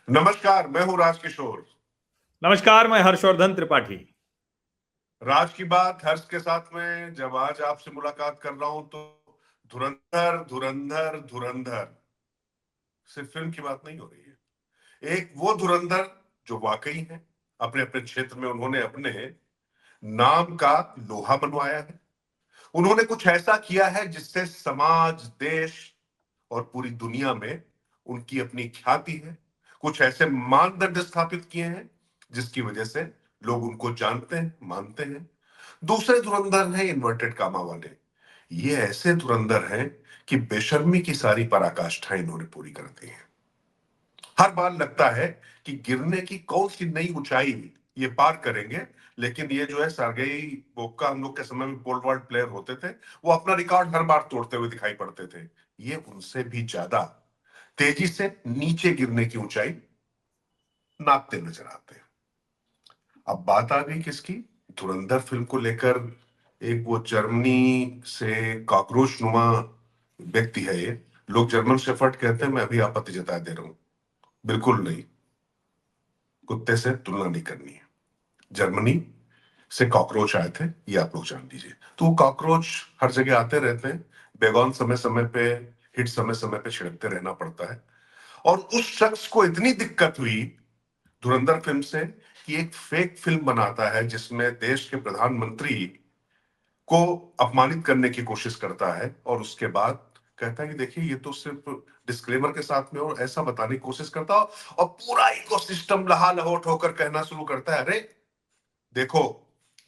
नमस्कार, मैं हूं राजकिशोर। नमस्कार, मैं हर्षवर्धन त्रिपाठी। राज की बात हर्ष के साथ में जब आज आपसे मुलाकात कर रहा हूं तो धुरंधर धुरंधर धुरंधर सिर्फ फिल्म की बात नहीं हो रही है। एक वो धुरंधर जो वाकई है, अपने अपने क्षेत्र में उन्होंने अपने नाम का लोहा बनवाया है। उन्होंने कुछ ऐसा किया है जिससे समाज, देश और पूरी दुनिया में उनकी अपनी ख्याति है। कुछ ऐसे मानदंड स्थापित किए हैं जिसकी वजह से लोग उनको जानते हैं, मानते हैं। दूसरे धुरंधर हैं इन्वर्टेड कामा वाले। ये ऐसे धुरंधर हैं कि बेशर्मी की सारी पराकाष्ठाएं इन्होंने पूरी कर दी है। हर बार लगता है कि गिरने की कौन सी नई ऊंचाई ये पार करेंगे, लेकिन ये जो है सर्गेई बोबका हम लोग के समय में पोल वॉल्ट प्लेयर होते थे, वो अपना रिकॉर्ड हर बार तोड़ते हुए दिखाई पड़ते थे। ये उनसे भी ज्यादा तेजी से नीचे गिरने की ऊंचाई नापते नजर आते हैं। अब बात आ गई किसकी? धुरंधर फिल्म को लेकर एक वो जर्मनी से कॉकरोच नुमा व्यक्ति है। ये लोग जर्मन शेफर्ड कहते हैं, मैं अभी आपत्ति जता दे रहा हूं। बिल्कुल नहीं, कुत्ते से तुलना नहीं करनी है। जर्मनी से कॉकरोच आए थे, ये आप लोग जान लीजिए। तो वो कॉकरोच हर जगह आते रहते हैं, बेगौन समय समय पे, हिट समय समय पे छिड़कते रहना पड़ता है। और उस शख्स को इतनी दिक्कत हुई धुरंधर फिल्म से कि एक फेक फिल्म बनाता है जिसमें देश के प्रधानमंत्री को अपमानित करने की कोशिश करता है, और उसके बाद कहता है कि देखिए ये तो सिर्फ डिस्क्लेमर के साथ में और ऐसा बताने की कोशिश करता है। और पूरा इकोसिस्टम लहालहोट होकर कहना शुरू करता है, अरे देखो,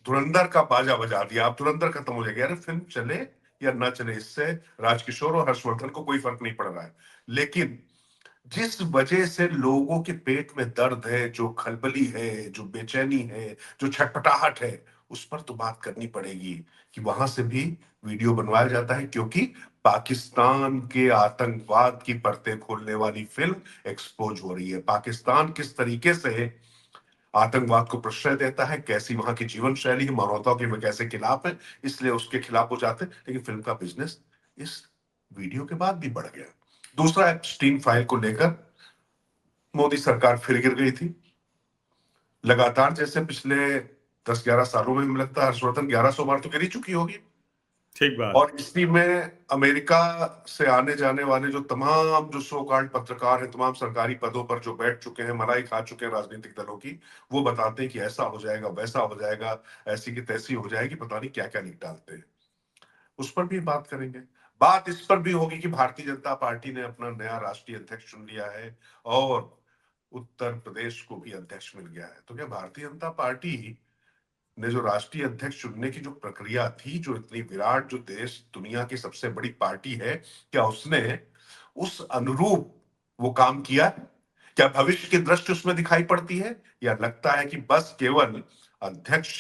धुरंधर का बाजा बजा दिया, अब धुरंधर खत्म हो जाएगी। अरे फिल्म चले या ना चले, इससे राजकिशोर और हर्षवर्धन को कोई फर्क नहीं पड़ रहा है। लेकिन जिस वजह से लोगों के पेट में दर्द है, जो खलबली है, जो बेचैनी है, जो छटपटाहट है, उस पर तो बात करनी पड़ेगी कि वहां से भी वीडियो बनवाया जाता है, क्योंकि पाकिस्तान के आतंकवाद की परतें खोलने वाली फिल्म एक्सपोज हो रही है। पाकिस्तान किस तरीके से आतंकवाद को प्रश्रय देता है, कैसी वहां की जीवन शैली है, मानवता के वो कैसे खिलाफ है, इसलिए उसके खिलाफ हो जाते हैं। लेकिन फिल्म का बिजनेस इस वीडियो के बाद भी बढ़ गया। दूसरा, एप्स्टीन फाइल को लेकर मोदी सरकार फिर गिर गई थी। लगातार जैसे पिछले 10-11 सालों में मुझे लगता है हर्षवर्धन 1100 बार तो गिर ही चुकी होगी। ठीक बात। और इसी में अमेरिका से आने जाने वाले जो तमाम जो सो कॉल्ड पत्रकार हैं, तमाम सरकारी पदों पर जो बैठ चुके हैं, मलाई खा चुके हैं राजनीतिक दलों की, वो बताते हैं कि ऐसा हो जाएगा, वैसा हो जाएगा, ऐसी की तैसी हो जाएगी, पता नहीं क्या क्या लिख डालते हैं। उस पर भी बात करेंगे। बात इस पर भी होगी कि भारतीय जनता पार्टी ने अपना नया राष्ट्रीय अध्यक्ष चुन लिया है और उत्तर प्रदेश को भी अध्यक्ष मिल गया है। तो क्या भारतीय जनता पार्टी ने जो राष्ट्रीय अध्यक्ष चुनने की जो प्रक्रिया थी, जो इतनी विराट, जो देश दुनिया की सबसे बड़ी पार्टी है, क्या उसने उस अनुरूप वो काम किया? क्या भविष्य की दृष्टि उसमें दिखाई पड़ती है, या लगता है कि बस केवल अध्यक्ष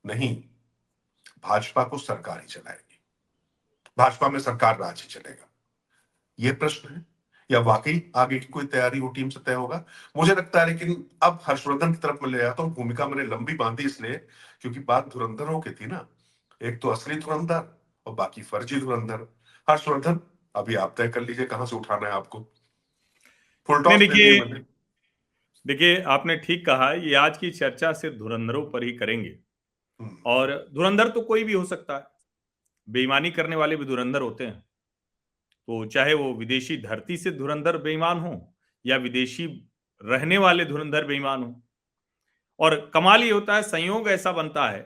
नहीं, भाजपा को सरकार ही चलाएगी, भाजपा में सरकार राज ही चलेगा? ये प्रश्न है। या वाकई आगे की कोई तैयारी वो टीम से तय होगा? मुझे लगता है, लेकिन अब हर्षवर्धन की तरफ मैं ले जाता हूँ। भूमिका मैंने लंबी बांधी इसलिए क्योंकि बात धुरंधरों की थी ना। एक तो असली धुरंधर और बाकी फर्जी धुरंधर। हर्षवर्धन, अभी आप तय कर लीजिए कहां से उठाना है आपको। फुल नहीं, टॉस दे दिए देखिए मैंने। देखिए आपने ठीक कहा, ये आज की चर्चा सिर्फ धुरंधरों पर ही करेंगे। हम्म। और धुरंधर तो कोई भी हो सकता है, बेईमानी करने वाले भी धुरंधर होते हैं। तो चाहे वो विदेशी धरती से धुरंधर बेईमान हो या विदेशी रहने वाले धुरंधर बेईमान हो। और कमाल ये होता है, संयोग ऐसा बनता है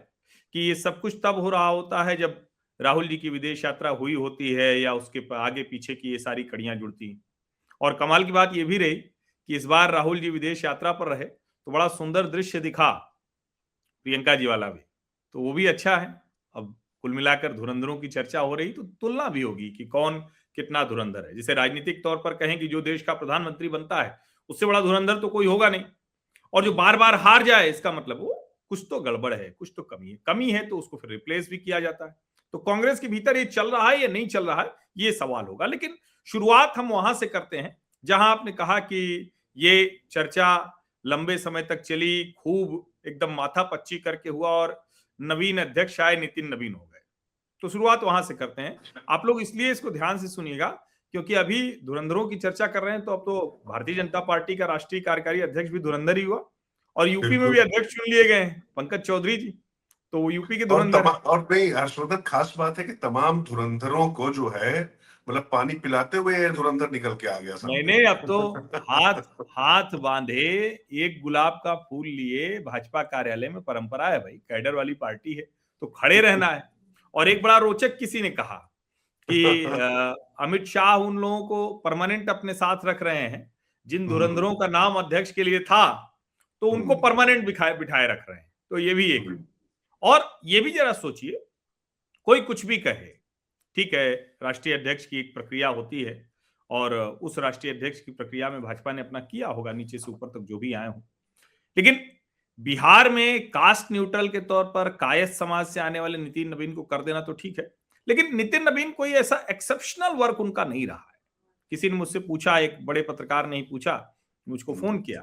कि ये सब कुछ तब हो रहा होता है जब राहुल जी की विदेश यात्रा हुई होती है या उसके आगे पीछे की ये सारी कड़ियां जुड़ती हैं। और कमाल की बात ये भी रही कि इस बार राहुल जी विदेश यात्रा पर रहे तो बड़ा सुंदर दृश्य दिखा, प्रियंका जी वाला भी। तो वो भी अच्छा है। अब कुल मिलाकर धुरंधरों की चर्चा हो रही तो तुलना भी होगी कि कौन कितना धुरंधर है। जिसे राजनीतिक तौर पर कहें कि जो देश का प्रधानमंत्री बनता है उससे बड़ा धुरंधर तो कोई होगा नहीं। और जो बार बार हार जाए इसका मतलब वो कुछ तो गड़बड़ है, कुछ तो कमी है, तो उसको फिर रिप्लेस भी किया जाता है। तो कांग्रेस के भीतर ये चल रहा है या नहीं चल रहा है, ये सवाल होगा। लेकिन शुरुआत हम वहां से करते हैं जहां आपने कहा कि ये चर्चा लंबे समय तक चली, खूब एकदम माथा पच्ची करके हुआ और नवीन अध्यक्ष आए, नितिन नवीन हो गए। तो शुरुआत वहां से करते हैं। आप लोग इसलिए इसको ध्यान से सुनिएगा क्योंकि अभी धुरंधरों की चर्चा कर रहे हैं तो अब तो भारतीय जनता पार्टी का राष्ट्रीय कार्यकारी अध्यक्ष भी धुरंधर ही हुआ और यूपी में भी बिल्कुल। अध्यक्ष चुन लिए गए हैं पंकज चौधरी जी, तो वो यूपी के और धुरंधर है। और नहीं हर्षवर्धन, खास बात है कि तमाम धुरंधरों को जो है मतलब पानी पिलाते हुए ये धुरंधर निकल के आ गया नहीं सामने। नहीं, अब तो हाथ हाथ बांधे एक गुलाब का फूल लिए भाजपा कार्यालय में परंपरा है भाई, कैडर वाली पार्टी है तो खड़े रहना है। और एक बड़ा रोचक किसी ने कहा कि अमित शाह उन लोगों को परमानेंट अपने साथ रख रहे हैं जिन धुरंधरों का नाम अध्यक्ष के लिए था, तो उनको परमानेंट बिठाए रख रहे हैं, तो ये भी एक है। और ये भी जरा सोचिए, कोई कुछ भी कहे, ठीक है, राष्ट्रीय अध्यक्ष की एक प्रक्रिया होती है और उस राष्ट्रीय अध्यक्ष की प्रक्रिया में भाजपा ने अपना किया होगा, नीचे से ऊपर तक जो भी आए हों। लेकिन बिहार में कास्ट न्यूट्रल के तौर पर कायस्थ समाज से आने वाले नितिन नवीन को कर देना तो ठीक है, लेकिन नितिन नवीन कोई ऐसा एक्सेप्शनल वर्क उनका नहीं रहा है। किसी ने मुझसे पूछा, एक बड़े पत्रकार ने ही पूछा, मुझको फोन किया,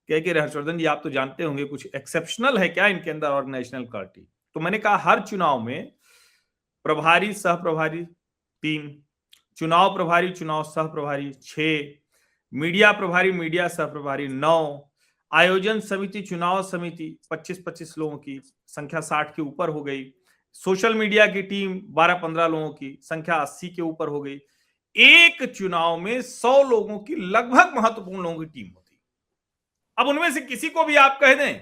कह के हर्षवर्धन जी आप तो जानते होंगे कुछ एक्सेप्शनल है क्या इनके अंदर ऑर्गेनाइजेशनल क्वालिटी? तो मैंने कहा हर चुनाव में प्रभारी सह प्रभारी 3, चुनाव प्रभारी चुनाव सह प्रभारी 6, मीडिया प्रभारी मीडिया सह प्रभारी 9, आयोजन समिति चुनाव समिति 25-25 लोगों की संख्या 60 के ऊपर हो गई, सोशल मीडिया की टीम 12-15 लोगों की संख्या 80 के ऊपर हो गई। एक चुनाव में 100 लोगों की लगभग महत्वपूर्ण लोगों की टीम होती। अब उनमें से किसी को भी आप कह दें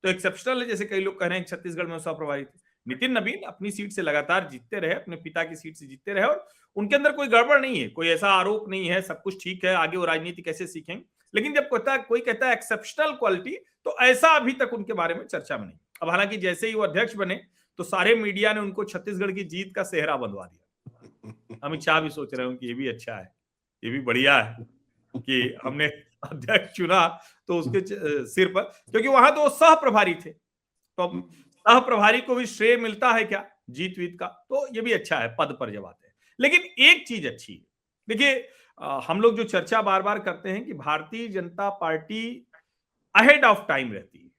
तो एक्सेप्शनल है, जैसे कई लोग कह रहे हैं छत्तीसगढ़ में सह प्रभारी थे। नितिन नवीन अपनी सीट से लगातार जीतते रहे, अपने पिता की सीट से जीतते रहे और उनके अंदर कोई गड़बड़ नहीं है, कोई ऐसा आरोप नहीं है, सब कुछ ठीक है, आगे वो राजनीति कैसे सीखेंगे। लेकिन जब कोई कहता है एक्सेप्शनल क्वालिटी, तो ऐसा अभी तक उनके बारे में चर्चा में नहीं। अब हालांकि जैसे ही वो अध्यक्ष बने तो सारे मीडिया ने उनको छत्तीसगढ़ की जीत का सेहरा बंधवा दिया। अमित शाह भी सोच रहे होंगे कि ये भी अच्छा है, ये भी बढ़िया है कि हमने अध्यक्ष चुना तो उसके सिर पर, क्योंकि वहां तो सह प्रभारी थे, तो अब सह प्रभारी को भी श्रेय मिलता है क्या जीत वीत का, तो ये भी अच्छा है पद पर जब आते हैं। लेकिन एक चीज अच्छी है, देखिए हम लोग जो चर्चा बार बार करते हैं कि Bharatiya Janata party ahead of time रहती है,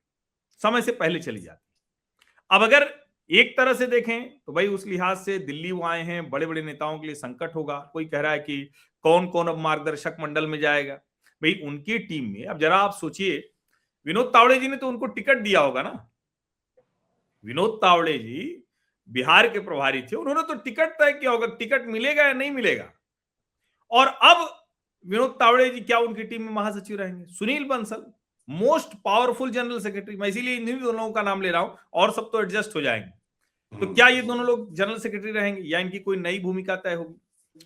समय से पहले चली जाती है। अब अगर एक तरह से देखें तो भाई उस लिहाज से दिल्ली वो आए हैं, बड़े बड़े नेताओं के लिए संकट होगा। कोई कह रहा है कि कौन कौन अब मार्गदर्शक मंडल में जाएगा, भाई उनकी टीम में अब जरा आप सोचिए, विनोद तावड़े जी ने तो उनको टिकट दिया होगा ना। विनोद तावड़े जी बिहार के प्रभारी थे, उन्होंने तो टिकट तय किया होगा, टिकट मिलेगा या नहीं मिलेगा। और अब विनोद तावड़े जी क्या उनकी टीम में महासचिव रहेंगे? Sunil Bansal most powerful general secretary, मैं इसीलिए इन दोनों लोगों का नाम ले रहा हूं, और सब तो एडजस्ट हो जाएंगे। तो क्या ये दोनों लोग जनरल सेक्रेटरी रहेंगे या इनकी कोई नई भूमिका तय होगी?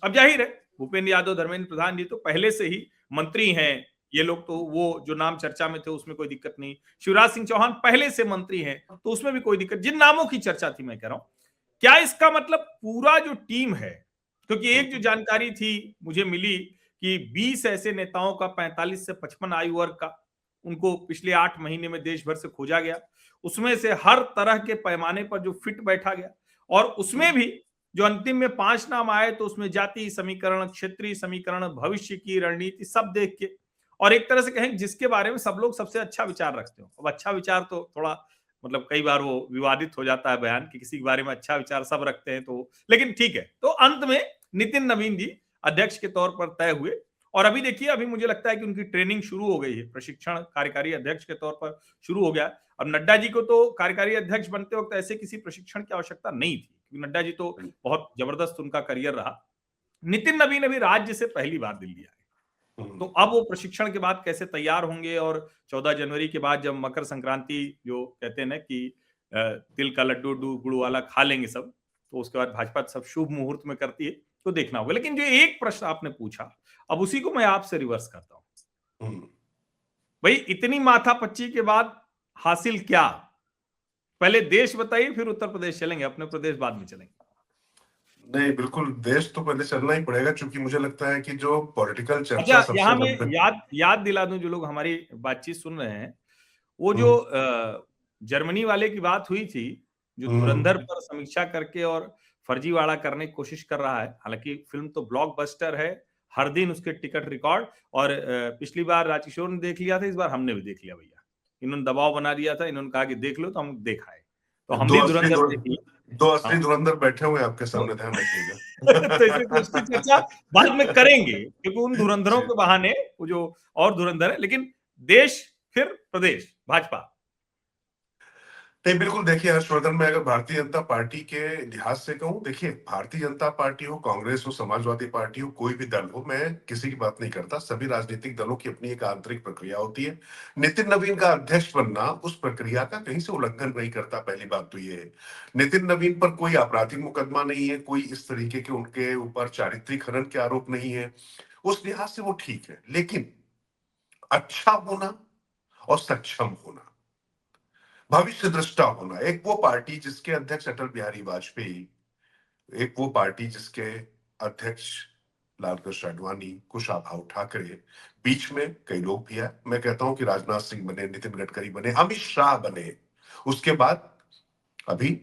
अब जाहिर है भूपेंद्र यादव धर्मेंद्र प्रधान जी तो पहले से ही मंत्री हैं, ये लोग तो वो जो नाम चर्चा में थे उसमें कोई दिक्कत नहीं। शिवराज सिंह चौहान पहले से मंत्री हैं तो उसमें भी कोई दिक्कत, जिन नामों की चर्चा थी मैं कह रहा हूं। क्या इसका मतलब पूरा जो टीम है, क्योंकि एक जो जानकारी थी मुझे मिली कि 20 ऐसे नेताओं का 45 से 55 आयु वर्ग का, उनको पिछले 8 महीने में देश भर से खोजा गया, उसमें से हर तरह के पैमाने पर जो फिट बैठा गया, और उसमें भी जो अंतिम में 5 नाम आए तो उसमें जाति समीकरण, क्षेत्रीय समीकरण, भविष्य की रणनीति सब देख के, और एक तरह से कहें जिसके बारे में सब लोग सबसे अच्छा विचार रखते हो। अब अच्छा विचार तो थोड़ा मतलब कई बार वो विवादित हो जाता है बयान कि किसी के बारे में अच्छा विचार सब रखते हैं, तो लेकिन ठीक है। तो अंत में नितिन नवीन जी अध्यक्ष के तौर पर तय हुए, और अभी देखिए अभी मुझे लगता है कि उनकी ट्रेनिंग शुरू हो गई है, प्रशिक्षण कार्यकारी अध्यक्ष के तौर पर शुरू हो गया। अब नड्डा जी को तो कार्यकारी अध्यक्ष बनते वक्त ऐसे किसी प्रशिक्षण की आवश्यकता नहीं थी, क्योंकि नड्डा जी तो बहुत जबरदस्त उनका करियर रहा। नितिन नवीन अभी राज्य से पहली बार दिल्ली आए, तो अब वो प्रशिक्षण के बाद कैसे तैयार होंगे, और 14 जनवरी के बाद जब मकर संक्रांति जो कहते हैं ना कि तिल का लड्डू गुड़ वाला खा लेंगे सब, तो उसके बाद भाजपा सब शुभ मुहूर्त में करती है, तो देखना होगा। लेकिन जो एक प्रश्न आपने पूछा, अब उसी को मैं आपसे रिवर्स करता हूं, भाई इतनी माथापच्ची के बाद हासिल क्या? पहले देश बताइए, फिर उत्तर प्रदेश चलेंगे, अपने प्रदेश बाद में चलेंगे। नहीं बिल्कुल, देश तो पहले चलना ही पड़ेगा, क्योंकि मुझे लगता है कि जो पॉलिटिकल चर्चा अच्छा, सबसे यहाँ मैं याद दिला दूं, जो लोग हमारी बातचीत सुन रहे हैं, वो जो जर्मनी वाले की बात हुई थी, जो धुरंधर पर समीक्षा करके और फर्जीवाड़ा करने की कोशिश कर रहा है, हालांकि फिल्म तो ब्लॉकबस्टर है, हर दिन उसके टिकट रिकॉर्ड, और पिछली बार राजकिशोर ने देख लिया था, इस बार हमने भी देख लिया भैया। इन्होंने दबाव बना दिया था, इन्होंने कहा कि देख लो, तो हम देखा है, तो हम भी धुरंधर देख लिए। दो असली हाँ धुरंधर बैठे हुए हैं आपके तो सामने, ध्यान तो इसलिए तो उसकी चर्चा रखिएगा। बाद में करेंगे, क्योंकि उन धुरंधरों जी। के बहाने वो जो और धुरंधर है, लेकिन देश फिर प्रदेश भाजपा। नहीं, बिल्कुल देखिए हर्षवर्धन, मैं अगर भारतीय जनता पार्टी के लिहाज से कहूं, देखिए भारतीय जनता पार्टी हो, कांग्रेस हो, समाजवादी पार्टी हो, कोई भी दल हो, मैं किसी की बात नहीं करता। सभी राजनीतिक दलों की अपनी एक आंतरिक प्रक्रिया होती है। नितिन नवीन का अध्यक्ष बनना उस प्रक्रिया का कहीं से उल्लंघन नहीं करता, पहली बात तो ये है। नितिन नवीन पर कोई आपराधिक मुकदमा नहीं है, कोई इस तरीके के उनके ऊपर चारित्रिक हनन के आरोप नहीं है। उस लिहाज से वो ठीक है, लेकिन अच्छा होना और सक्षम होना, भविष्य दृष्टा होना, एक वो पार्टी जिसके अध्यक्ष अटल बिहारी वाजपेयी, एक वो पार्टी जिसके अध्यक्ष लालकृष्ण आडवाणी, कुशाभाऊ ठाकरे, बीच में कई लोग भी हैं। मैं कहता हूं कि राजनाथ सिंह बने, नितिन गडकरी बने, अमित शाह बने, उसके बाद अभी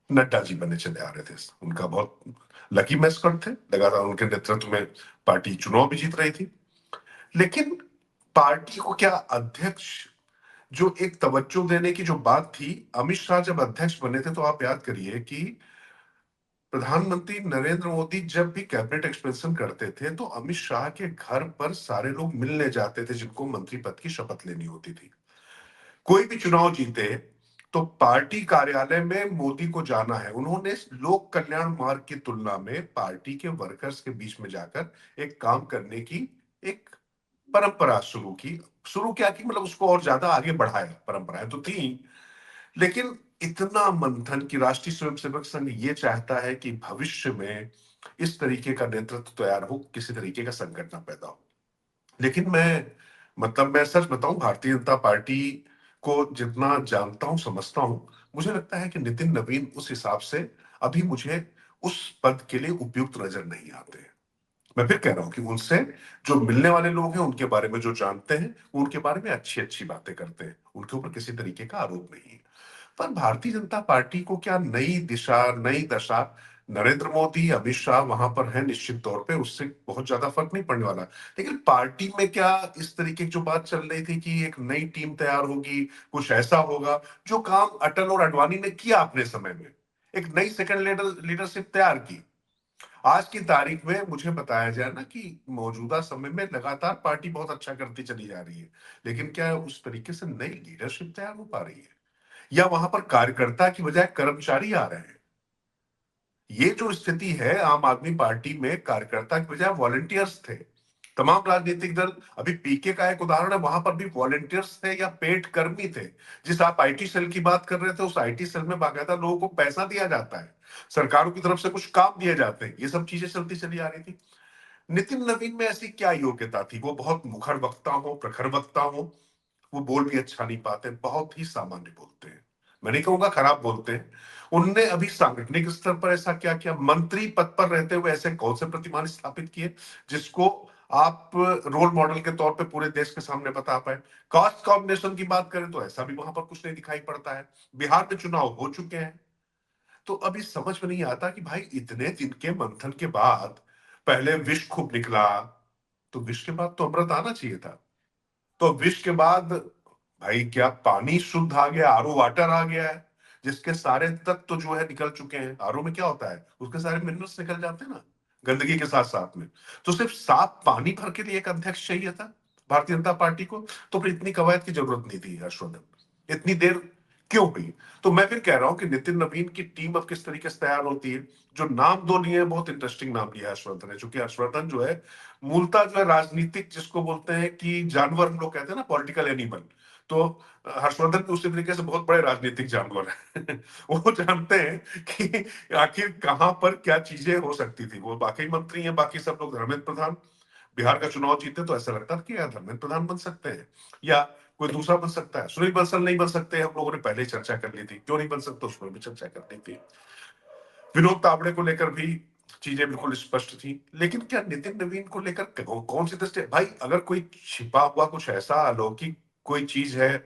नड्डा जी बने चले आ रहे थे। उनका बहुत लकी मैस्कट थे, लगातार उनके नेतृत्व में पार्टी चुनाव भी जीत रही थी। लेकिन पार्टी को क्या अध्यक्ष, जो एक तवज्जो देने की जो बात थी, अमित शाह जब अध्यक्ष बने थे तो आप याद करिए कि प्रधानमंत्री नरेंद्र मोदी जब भी कैबिनेट एक्सपेंशन करते थे तो अमित शाह के घर पर सारे लोग मिलने जाते थे जिनको मंत्री पद की शपथ लेनी होती थी। कोई भी चुनाव जीते तो पार्टी कार्यालय में मोदी को जाना है, उन्होंने लोक कल्याण मार्ग की तुलना में पार्टी के वर्कर्स के बीच में जाकर एक काम करने की एक परंपरा शुरू की। शुरू क्या की, मतलब उसको और ज्यादा आगे बढ़ाया। परंपराएं तो थी, लेकिन इतना मंथन कि राष्ट्रीय स्वयंसेवक संघ ये चाहता है कि भविष्य में इस तरीके का नेतृत्व तैयार हो, किसी तरीके का संकट ना पैदा हो। लेकिन मैं सच बताऊं, भारतीय जनता पार्टी को जितना जानता हूं, समझता हूं, मुझे लगता है कि नितिन नवीन उस हिसाब से अभी मुझे उस पद के लिए उपयुक्त नजर नहीं आते हैं। मैं फिर कह रहा हूं कि उनसे जो मिलने वाले लोग हैं, उनके बारे में जो जानते हैं, वो उनके बारे में अच्छी अच्छी बातें करते हैं, उनके ऊपर किसी तरीके का आरोप नहीं है। पर भारतीय जनता पार्टी को क्या नई दिशा, नई दशा, नरेंद्र मोदी, अमित शाह वहां पर है, निश्चित तौर पे उससे बहुत ज्यादा फर्क नहीं पड़ने वाला। लेकिन पार्टी में क्या इस तरीके की जो बात चल रही थी कि एक नई टीम तैयार होगी, कुछ ऐसा होगा, जो काम अटल और अडवाणी ने किया अपने समय में, एक नई सेकंड लीडरशिप तैयार की। आज की तारीख में मुझे बताया जाए ना कि मौजूदा समय में लगातार पार्टी बहुत अच्छा करती चली जा रही है, लेकिन क्या उस तरीके से नई लीडरशिप तैयार हो पा रही है, या वहां पर कार्यकर्ता की बजाय कर्मचारी आ रहे हैं? ये जो स्थिति है आम आदमी पार्टी में, कार्यकर्ता की बजाय वॉलंटियर्स थे। तमाम राजनीतिक दल, अभी पीके का एक उदाहरण है, वहां पर भी वॉलंटियर्स थे या पेड कर्मी थे। जिस आप आईटी सेल की बात कर रहे थे, उस आईटी सेल में बाकायदा लोगों को पैसा दिया जाता है, सरकारों की तरफ से कुछ काम दिए जाते हैं, ये सब चीजें चलती चली आ रही थी। नितिन नवीन में ऐसी क्या योग्यता थी? वो बहुत मुखर वक्ता हो, प्रखर वक्ता हो, वो बोल भी अच्छा नहीं पाते, बहुत ही सामान्य बोलते हैं, मैं नहीं कहूंगा खराब बोलते हैं। उनने अभी सांगठनिक स्तर पर ऐसा क्या किया? मंत्री पद पर रहते हुए ऐसे कौन से प्रतिमान स्थापित किए जिसको आप रोल मॉडल के तौर पे पूरे देश के सामने बता पाए? कास्ट कॉम्बिनेशन की बात करें तो ऐसा भी वहां पर कुछ नहीं दिखाई पड़ता है। बिहार में चुनाव हो चुके हैं, तो अभी समझ में नहीं आता कि भाई इतने दिन के मंथन के बाद पहले विष खूब निकला, तो विष के बाद तो अमृत आना चाहिए था। तो विष के बाद भाई क्या पानी शुद्ध आ गया, आरओ वाटर आ गया है, जिसके सारे तत्व तो जो है निकल चुके हैं। आरओ में क्या होता है, उसके सारे मिनरल्स निकल जाते हैं ना, गंदगी के साथ साथ में। तो सिर्फ साफ पानी भर के लिए एक अध्यक्ष चाहिए था भारतीय जनता पार्टी को, तो फिर इतनी कवायद की जरूरत नहीं थी हर्षवर्धन, इतनी देर क्यों हुई? तो मैं फिर कह रहा हूं कि नितिन नवीन की टीम अब किस तरीके से तैयार होती है। जो नाम दो लिए, बहुत इंटरेस्टिंग नाम लिया हर्षवर्धन ने, क्योंकि हर्षवर्धन जो है मूलतः जो है राजनीतिक, जिसको बोलते हैं कि जानवर हम लोग कहते हैं ना, पॉलिटिकल एनिमल, तो हर्षवर्धन भी उसी तरीके से बहुत बड़े राजनीतिक जानवर है। वो जानते हैं कि आखिर कहां पर क्या चीजें हो सकती थी। वो बाकी मंत्री हैं, बाकी सब लोग धर्मेंद्र प्रधान, बिहार का चुनाव जीते तो ऐसा लगता था कि यार धर्मेंद्र प्रधान बन सकते हैं या कोई दूसरा बन सकता है। सुनील बंसल नहीं बन सकते, हम लोगों ने पहले ही चर्चा कर ली थी, क्यों नहीं बन सकते उस पर भी चर्चा कर ली थी। विनोद तावड़े को लेकर भी चीजें बिल्कुल स्पष्ट थी। लेकिन क्या नितिन नवीन को लेकर कौन सी दृष्टि? भाई अगर कोई छिपा हुआ कुछ ऐसा अलौकिक कोई चीज है,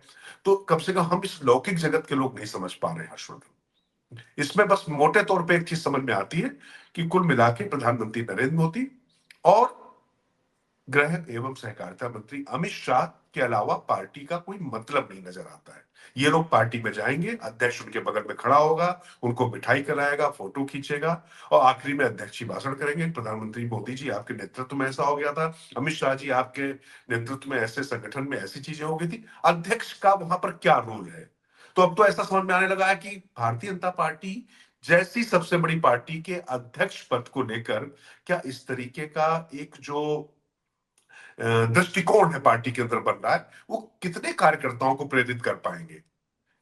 तो कम से कम हम इस लौकिक जगत के लोग नहीं समझ पा रहे हैं हर्षवर्धन। इसमें बस मोटे तौर पे एक चीज समझ में आती है कि कुल मिला के प्रधानमंत्री नरेंद्र मोदी और गृह एवं सहकारिता मंत्री अमित शाह के अलावा पार्टी का कोई मतलब नहीं नजर आता है। ये लोग पार्टी में जाएंगे, अध्यक्ष उनके बगल में खड़ा होगा, उनको मिठाई कराएगा, फोटो खींचेगा और आखिरी में अध्यक्ष जी भाषण करेंगे। प्रधानमंत्री मोदी जी आपके नेतृत्व में ऐसा हो गया था, अमित शाह जी आपके नेतृत्व में ऐसे संगठन में ऐसी चीजें हो गई थी, अध्यक्ष का वहां पर क्या रोल है? तो अब तो ऐसा समझ में आने लगा है कि भारतीय जनता पार्टी जैसी सबसे बड़ी पार्टी के अध्यक्ष पद को लेकर क्या इस तरीके का एक जो दृष्टिकोण है पार्टी के अंदर बन रहा है, वो कितने कार्यकर्ताओं को प्रेरित कर पाएंगे,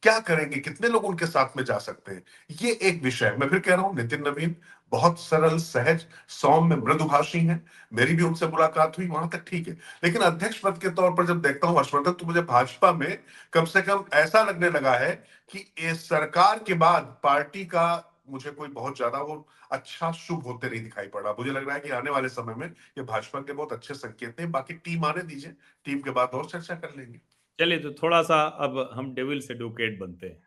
क्या करेंगे, कितने लोग उनके साथ में जा सकते हैं, ये एक विषय है। मैं फिर कह रहा हूं, नितिन नवीन बहुत सरल, सहज, सौम्य, मृदुभाषी हैं। मेरी भी उनसे मुलाकात हुई, वहां तक ठीक है। लेकिन अध्यक्ष पद के तौर पर जब देखता हूं हर्षवर्धन, तो मुझे भाजपा में कम से कम ऐसा लगने लगा है कि इस सरकार के बाद पार्टी का मुझे कोई बहुत ज्यादा वो अच्छा शुभ होते नहीं दिखाई पड़ रहा। मुझे लग रहा है कि आने वाले समय में ये भाजपा के बहुत अच्छे संकेत हैं। बाकी टीम आने दीजिए, टीम के बाद और चर्चा कर लेंगे। चलिए, तो थोड़ा सा अब हम डेविल्स एडवोकेट बनते हैं।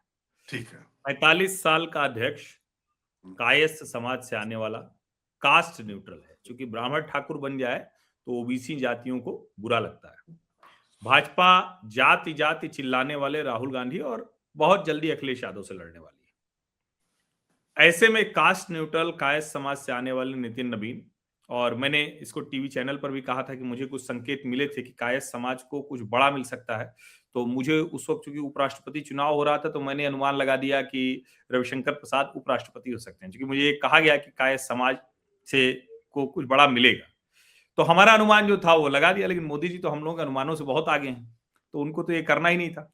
ठीक है। 45 साल का अध्यक्ष, कायस्थ समाज से आने वाला, कास्ट न्यूट्रल है। क्योंकि ब्राह्मण ठाकुर बन जाए तो ओबीसी जातियों को बुरा लगता है। भाजपा जाति जाति चिल्लाने वाले राहुल गांधी और बहुत जल्दी अखिलेश यादव से लड़ने वाली है। ऐसे में कास्ट न्यूट्रल कायस्थ समाज से आने वाले नितिन नवीन, और मैंने इसको टीवी चैनल पर भी कहा था कि मुझे कुछ संकेत मिले थे कि कायस्थ समाज को कुछ बड़ा मिल सकता है। तो मुझे उस वक्त चूंकि उपराष्ट्रपति चुनाव हो रहा था, तो मैंने अनुमान लगा दिया कि रविशंकर प्रसाद उपराष्ट्रपति हो सकते हैं, क्योंकि मुझे कहा गया कि कायस्थ समाज से को कुछ बड़ा मिलेगा। तो हमारा अनुमान जो था वो लगा दिया। लेकिन मोदी जी तो हम लोगों के अनुमानों से बहुत आगे हैं, तो उनको तो ये करना ही नहीं था।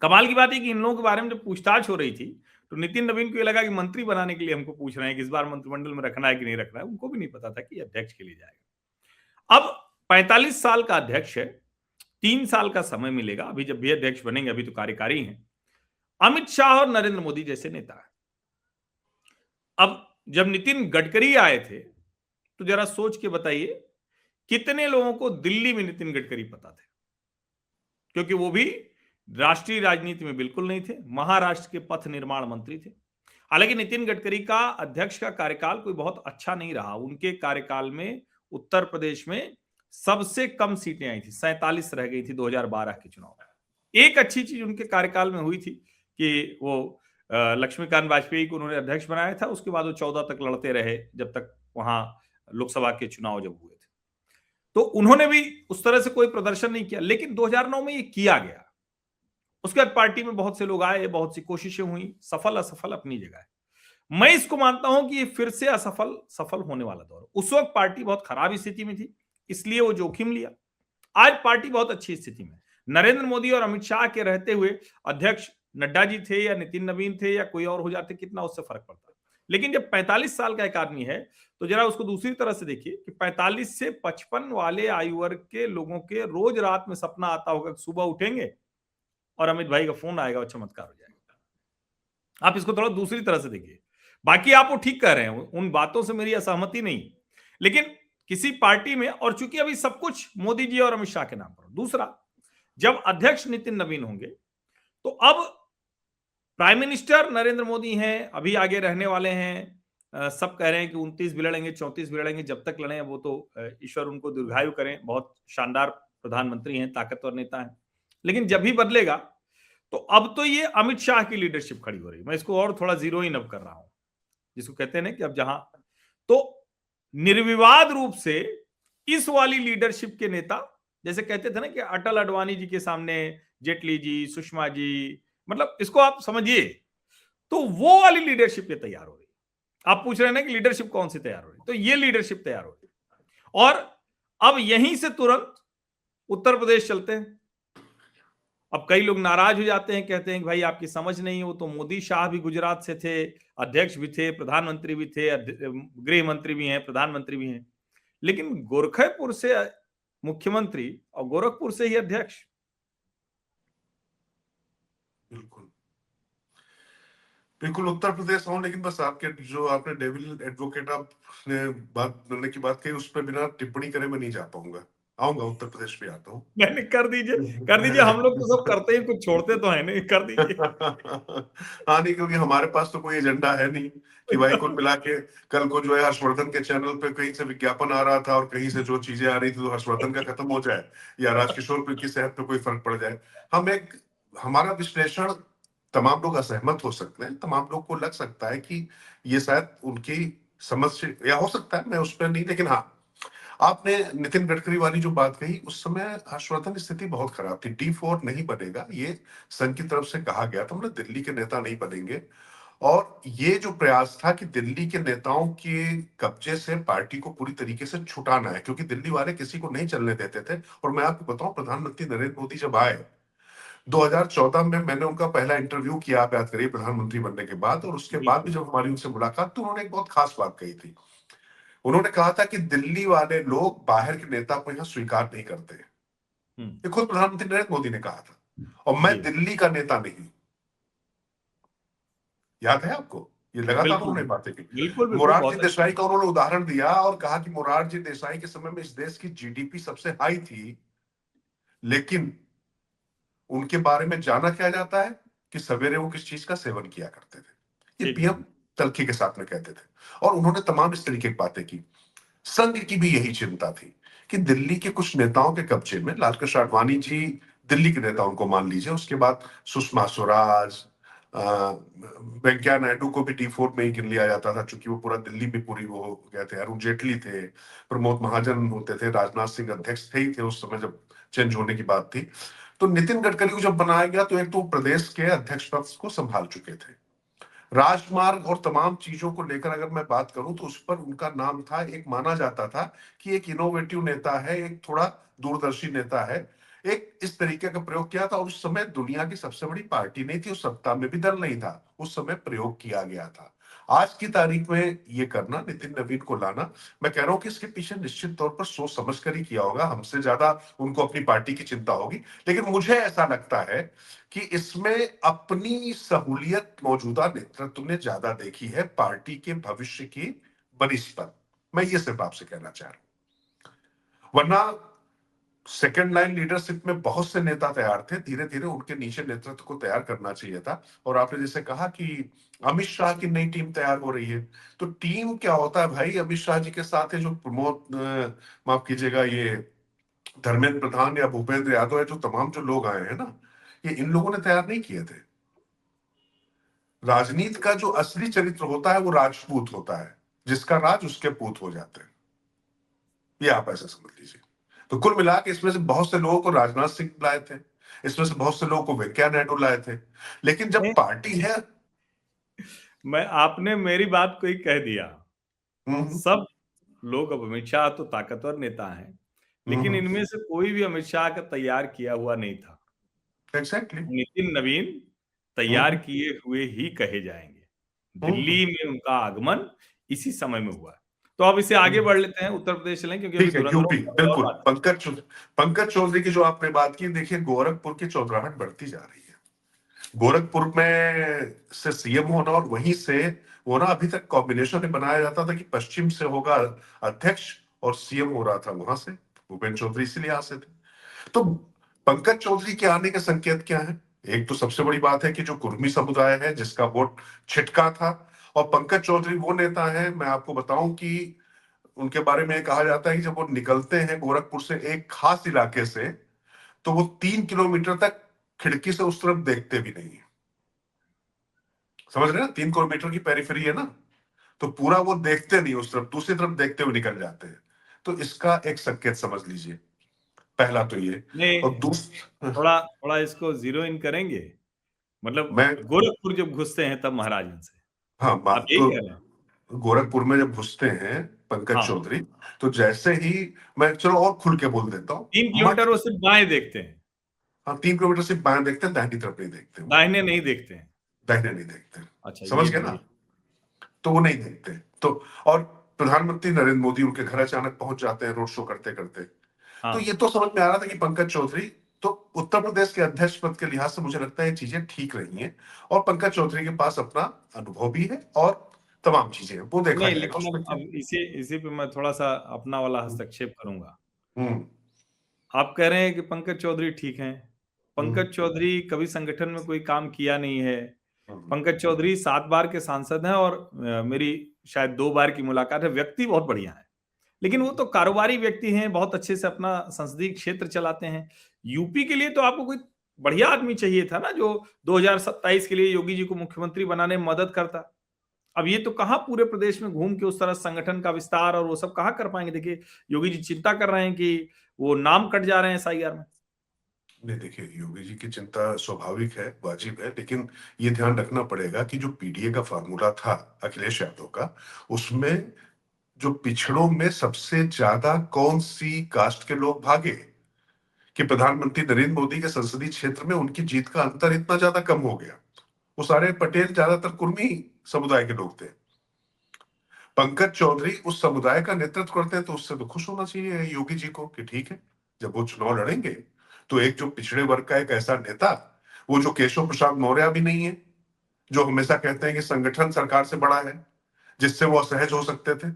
कमाल की बात है कि इन लोगों के बारे में जब पूछताछ हो रही थी, तो नितिन नवीन को ये लगा कि मंत्री बनाने के लिए हमको पूछ रहे हैं कि इस बार मंत्रिमंडल में रखना है कि नहीं रखना है। उनको भी नहीं पता था कि अध्यक्ष के लिए जाएगा। अब 45 साल का अध्यक्ष है, 3 साल का समय मिलेगा। अभी जब भी अध्यक्ष बनेंगे, अभी तो कार्यकारी हैं, अमित शाह और नरेंद्र मोदी जैसे नेता है। अब जब नितिन गडकरी आए थे, तो जरा सोच के बताइए कितने लोगों को दिल्ली में नितिन गडकरी पता थे, क्योंकि वो भी राष्ट्रीय राजनीति में बिल्कुल नहीं थे, महाराष्ट्र के पथ निर्माण मंत्री थे। हालांकि नितिन गडकरी का अध्यक्ष का कार्यकाल कोई बहुत अच्छा नहीं रहा। उनके कार्यकाल में उत्तर प्रदेश में सबसे कम सीटें आई थी, 47 रह गई थी 2012 के चुनाव में। एक अच्छी चीज उनके कार्यकाल में हुई थी कि वो लक्ष्मीकांत वाजपेयी को उन्होंने अध्यक्ष बनाया था। उसके बाद वो 14 तक लड़ते रहे, जब तक वहां लोकसभा के चुनाव जब हुए थे। तो उन्होंने भी उस तरह से कोई प्रदर्शन नहीं किया। लेकिन 2009 में ये किया गया। उसके बाद पार्टी में बहुत से लोग आए, बहुत सी कोशिशें हुई, सफल असफल अपनी जगह है। मैं इसको मानता हूं कि ये फिर से असफल सफल होने वाला दौर। उस वक्त पार्टी बहुत खराब स्थिति में थी, इसलिए वो जोखिम लिया। आज पार्टी बहुत अच्छी स्थिति में। नरेंद्र मोदी और अमित शाह के रहते हुए अध्यक्ष नड्डा जी थे या नितिन नवीन थे या कोई और हो जाते, कितना उससे फर्क पड़ता। लेकिन जब 45 साल का एक आदमी है, तो जरा उसको दूसरी तरह से देखिए कि 45 से 55 वाले आयु वर्ग के लोगों के रोज रात में सपना आता होगा कि सुबह उठेंगे और अमित भाई का फोन आएगा और चमत्कार हो जाएगा। आप इसको थोड़ा दूसरी तरह से देखिए। बाकी आप वो ठीक कह रहे हैं, उन बातों से मेरी असहमति नहीं, लेकिन किसी पार्टी में, और चूंकि अभी सब कुछ मोदी जी और अमित शाह के नाम पर। दूसरा, जब अध्यक्ष नितिन नवीन होंगे, तो अब प्राइम मिनिस्टर नरेंद्र मोदी हैं, अभी आगे रहने वाले हैं। सब कह रहे हैं कि 29 भी लड़ेंगे, 34 भी लड़ेंगे, जब तक लड़े वो तो ईश्वर उनको दीर्घायु करें। बहुत शानदार प्रधानमंत्री हैं, ताकतवर नेता हैं। लेकिन जब भी बदलेगा, तो अब तो ये अमित शाह की लीडरशिप खड़ी हो रही है। मैं इसको और थोड़ा जीरो इन अब कर रहा हूं, जिसको कहते हैं ना कि अब जहां, तो निर्विवाद रूप से इस वाली लीडरशिप के नेता, जैसे कहते थे ना कि अटल अडवाणी जी के सामने जेटली जी, सुषमा जी, मतलब इसको आप समझिए, तो वो वाली लीडरशिप ये तैयार हो रही है। आप पूछ रहे हैं ना कि लीडरशिप कौन सी तैयार हो रही है, तो ये लीडरशिप तैयार हो रही है। और अब यहीं से तुरंत उत्तर प्रदेश चलते हैं। अब कई लोग नाराज हो जाते हैं, कहते हैं कि भाई आपकी समझ नहीं हो, तो मोदी शाह भी गुजरात से थे, अध्यक्ष भी थे, प्रधानमंत्री भी थे, गृह मंत्री भी हैं, प्रधानमंत्री भी हैं। लेकिन गोरखपुर से मुख्यमंत्री और गोरखपुर से ही अध्यक्ष। बिल्कुल बिल्कुल उत्तर प्रदेश हूँ, लेकिन बस आपके जो आपने डेविल एडवोकेट आपने बात करने की बात कही, उस पर बिना टिप्पणी करे मैं नहीं जा पाऊंगा। आऊंगा, उत्तर प्रदेश भी आता हूँ। नहीं नहीं, कर दीजिए, कर दीजिए। हम लोग तो सब करते हैं, कुछ छोड़ते तो है नहीं, कर दीजिए। हाँ नहीं, क्योंकि हमारे पास तो कोई एजेंडा है नहीं कि भाई कुल मिला के कल को जो है हर्षवर्धन के चैनल पे कहीं से विज्ञापन आ रहा था और कहीं से जो चीजें आ रही थी तो हर्षवर्धन का खत्म हो जाए या राजकिशोर की सेहत पे कोई फर्क पड़ जाए। हम एक हमारा विश्लेषण तमाम लोग असहमत हो सकते हैं, तमाम लोग को लग सकता है कि ये शायद उनकी समझ से या हो सकता है, मैं उस पर नहीं, लेकिन हाँ, आपने नितिन गडकरी वाली जो बात कही, उस समय हर्षवर्धन की स्थिति बहुत खराब थी। D4 नहीं बनेगा, ये संघ की तरफ से कहा गया था, मतलब दिल्ली के नेता नहीं बनेंगे। और ये जो प्रयास था कि दिल्ली के नेताओं के कब्जे से पार्टी को पूरी तरीके से छुटाना है, क्योंकि दिल्ली वाले किसी को नहीं चलने देते थे। और मैं आपको बताऊं, प्रधानमंत्री नरेंद्र मोदी जब आए 2014 में, मैंने उनका पहला इंटरव्यू किया, आप याद करिए, प्रधानमंत्री बनने के बाद। और उसके बाद भी बिल्कुल। जब हमारी उनसे मुलाकात, तो उन्होंने एक बहुत खास बात कही थी। उन्होंने कहा था कि दिल्ली वाले लोग बाहर के नेता को यहाँ स्वीकार नहीं करते। हम्म। ये खुद प्रधानमंत्री नरेंद्र मोदी ने कहा था। और मैं जी। दिल्ली का नेता नहीं। याद है आपको? ये लगातार बिल्कुल उन्होंने बातें की। बिल्कुल बिल्कुल, मोरारजी बहुत अच्छी। देसाई का उन्होंने उदाहरण दिया और कहा कि मोरारजी देसाई के समय में इस देश की जीडीपी सबसे हाई थी, लेकिन उनके बारे में जाना क्या जाता है कि सवेरे वो किस चीज का सेवन किया करते थे। ये पीएम एकदम। तलखी के साथ में कहते थे। और उन्होंने तमाम इस तरीके की बातें की। संघ की भी यही चिंता थी कि दिल्ली के कुछ नेताओं के कब्जे में, लालकृष्ण आडवाणी जी दिल्ली के नेताओं को मान लीजिए, उसके बाद सुषमा स्वराज, वेंकैया नायडू को भी D4 में ही गिन लिया जाता था, चूंकि वो पूरा दिल्ली में पूरी वो हो गए थे। अरुण जेटली थे, प्रमोद महाजन होते थे, राजनाथ सिंह अध्यक्ष थे ही थे उस समय जब चेंज होने की बात थी। तो नितिन गडकरी को जब बनाया गया, तो एक तो प्रदेश के अध्यक्ष पद को संभाल चुके थे। राजमार्ग और तमाम चीजों को लेकर अगर मैं बात करूं, तो उस पर उनका नाम था, एक माना जाता था कि एक इनोवेटिव नेता है, एक थोड़ा दूरदर्शी नेता है। एक इस तरीके का प्रयोग किया था। और उस समय दुनिया की सबसे बड़ी पार्टी नहीं थी, उस सत्ता में भी दल नहीं था, उस समय प्रयोग किया गया था। आज की तारीख में ये करना, नितिन नवीन को लाना, मैं कह रहा हूं कि इसके पीछे निश्चित तौर पर सोच समझ कर ही किया होगा। हमसे ज्यादा उनको अपनी पार्टी की चिंता होगी। लेकिन मुझे ऐसा लगता है कि इसमें अपनी सहूलियत मौजूदा नेतृत्व ने ज्यादा देखी है, पार्टी के भविष्य की बनिस्पत। मैं ये सिर्फ आपसे कहना चाह रहा हूं। वरना सेकंड लाइन लीडरशिप में बहुत से नेता तैयार थे, धीरे धीरे उनके नीचे नेतृत्व को तैयार करना चाहिए था। और आपने जैसे कहा कि अमित शाह की नई टीम तैयार हो रही है, तो टीम क्या होता है भाई? अमित शाह जी के साथ है जो प्रमोद, माफ कीजिएगा, ये धर्मेंद्र प्रधान या भूपेंद्र यादव है, जो तमाम जो लोग आए हैं ना, ये इन लोगों ने तैयार नहीं किए थे। राजनीति का जो असली चरित्र होता है वो राजपूत होता है, जिसका राज उसके पूत हो जाते हैं। ये आप ऐसा समझ लीजिए। तो कुल मिला के इसमें से बहुत से लोगों को राजनाथ सिंह लाए थे, इसमें से बहुत से लोगों को वेंकैया नायडू लाए थे। लेकिन जब नहीं, पार्टी है, मैं आपने मेरी बात को ही कह दिया। हम्म सब लोग, अब अमित शाह तो ताकतवर नेता हैं, लेकिन हम्म, इनमें से कोई भी अमित शाह का तैयार किया हुआ नहीं था। एग्जैक्टली, नितिन नवीन तैयार हम्म किए हुए ही कहे जाएंगे। हम्म दिल्ली में उनका आगमन इसी समय में हुआ है। तो अब इसे आगे हम्म। बढ़ लेते हैं, उत्तर प्रदेश चलें, क्योंकि अभी ठीक है, धुरंधरों यूपी, पर और बिल्कुल। बात। पंकज चौधरी की जो आपने बात की, देखिए गोरखपुर की चौधराहट बढ़ती जा रही है। गोरखपुर में से सीएम होना और वहीं से होना, अभी तक कॉम्बिनेशन में बनाया जाता था कि पश्चिम से होगा अध्यक्ष और सीएम हो रहा था वहां से। भूपेंद्र चौधरी इसीलिए यहां से थे। तो पंकज चौधरी के आने के संकेत क्या है? एक तो सबसे बड़ी बात है कि जो कुर्मी समुदाय है जिसका वोट छिटका था, और पंकज चौधरी वो नेता है, मैं आपको बताऊं कि उनके बारे में कहा जाता है कि जब वो निकलते हैं गोरखपुर से एक खास इलाके से, तो वो 3 किलोमीटर तक खिड़की से उस तरफ देखते भी नहीं है। समझ रहे हैं ना? 3 किलोमीटर की पेरिफेरी है ना, तो पूरा वो देखते नहीं उस तरफ, दूसरी तरफ देखते हुए निकल जाते हैं। तो इसका एक संकेत समझ लीजिए, पहला तो ये। और नहीं, दूसरा, थोड़ा थोड़ा इसको जीरो इन करेंगे। मतलब मैं, गोरखपुर जब घुसते हैं तब महाराजगंज से, हाँ, आप यही तो कह रहे हैं? गोरखपुर में जब घुसते हैं पंकज हाँ, चौधरी, तो जैसे ही, मैं चलो और खुल के बोल देता हूँ, 3 किलोमीटर मठ, वो सिर्फ बाएं देखते हैं, हाँ, 3 किलोमीटर सिर्फ बाएं देखते हैं, दाहिनी तरफ नहीं देखते वो। दाहिने नहीं देखते हैं। दाहिने नहीं देखते। अच्छा, समझ ये गए ये ना? तो वो नहीं देखते। तो और प्रधानमंत्री नरेंद्र मोदी उनके घर अचानक पहुंच जाते हैं रोड शो करते करते। तो ये हाँ। तो समझ में आ रहा था कि पंकज चौधरी, तो उत्तर प्रदेश के अध्यक्ष पद के लिहाज से मुझे लगता है ये चीजें ठीक रही हैं। और पंकज चौधरी के पास अपना अनुभव भी है और तमाम चीजें हैं, वो देखा नहीं, जाएगा लेकिन उसमें अब क्या। इसी इसी पे मैं थोड़ा सा अपना वाला हस्तक्षेप करूंगा। हम्म आप कह रहे हैं कि पंकज चौधरी ठीक हैं। हम्म, पंकज चौधरी कभी संगठन में कोई काम किया नहीं है। हम्म, पंकज चौधरी 7 बार के सांसद हैं और मेरी शायद 2 बार की मुलाकात है। व्यक्ति बहुत बढ़िया है। लेकिन वो तो कारोबारी व्यक्ति हैं, बहुत अच्छे से अपना संसदीय क्षेत्र चलाते हैं। यूपी के लिए तो आपको कोई बढ़िया आदमी चाहिए था ना, जो 2027 के लिए योगी जी को मुख्यमंत्री बनाने में मदद करता। अब ये तो कहाँ पूरे प्रदेश में घूम के उस तरह संगठन का विस्तार और वो सब कहाँ कर पाएंगे। देखिए, योगी जी चिंता कर रहे हैं कि वो नाम कट जा रहे हैं एसआईआर में। नहीं देखिए, योगी जी की चिंता स्वाभाविक है, वाजिब है, लेकिन ये ध्यान रखना पड़ेगा कि जो पीडीए का फार्मूला था अखिलेश यादव का, उसमें जो पिछड़ों में सबसे ज्यादा कौन सी कास्ट के लोग भागे कि प्रधानमंत्री नरेंद्र मोदी के संसदीय क्षेत्र में उनकी जीत का अंतर इतना ज्यादा कम हो गया। वो सारे पटेल, ज्यादातर कुर्मी समुदाय के लोग थे। पंकज चौधरी उस समुदाय का नेतृत्व करते हैं, तो उससे तो खुश होना चाहिए योगी जी को कि ठीक है, जब वो चुनाव लड़ेंगे तो एक जो पिछड़े वर्ग का एक ऐसा नेता, वो जो केशव प्रसाद मौर्य भी नहीं है, जो हमेशा कहते हैं कि संगठन सरकार से बड़ा है, जिससे वो असहज हो सकते थे,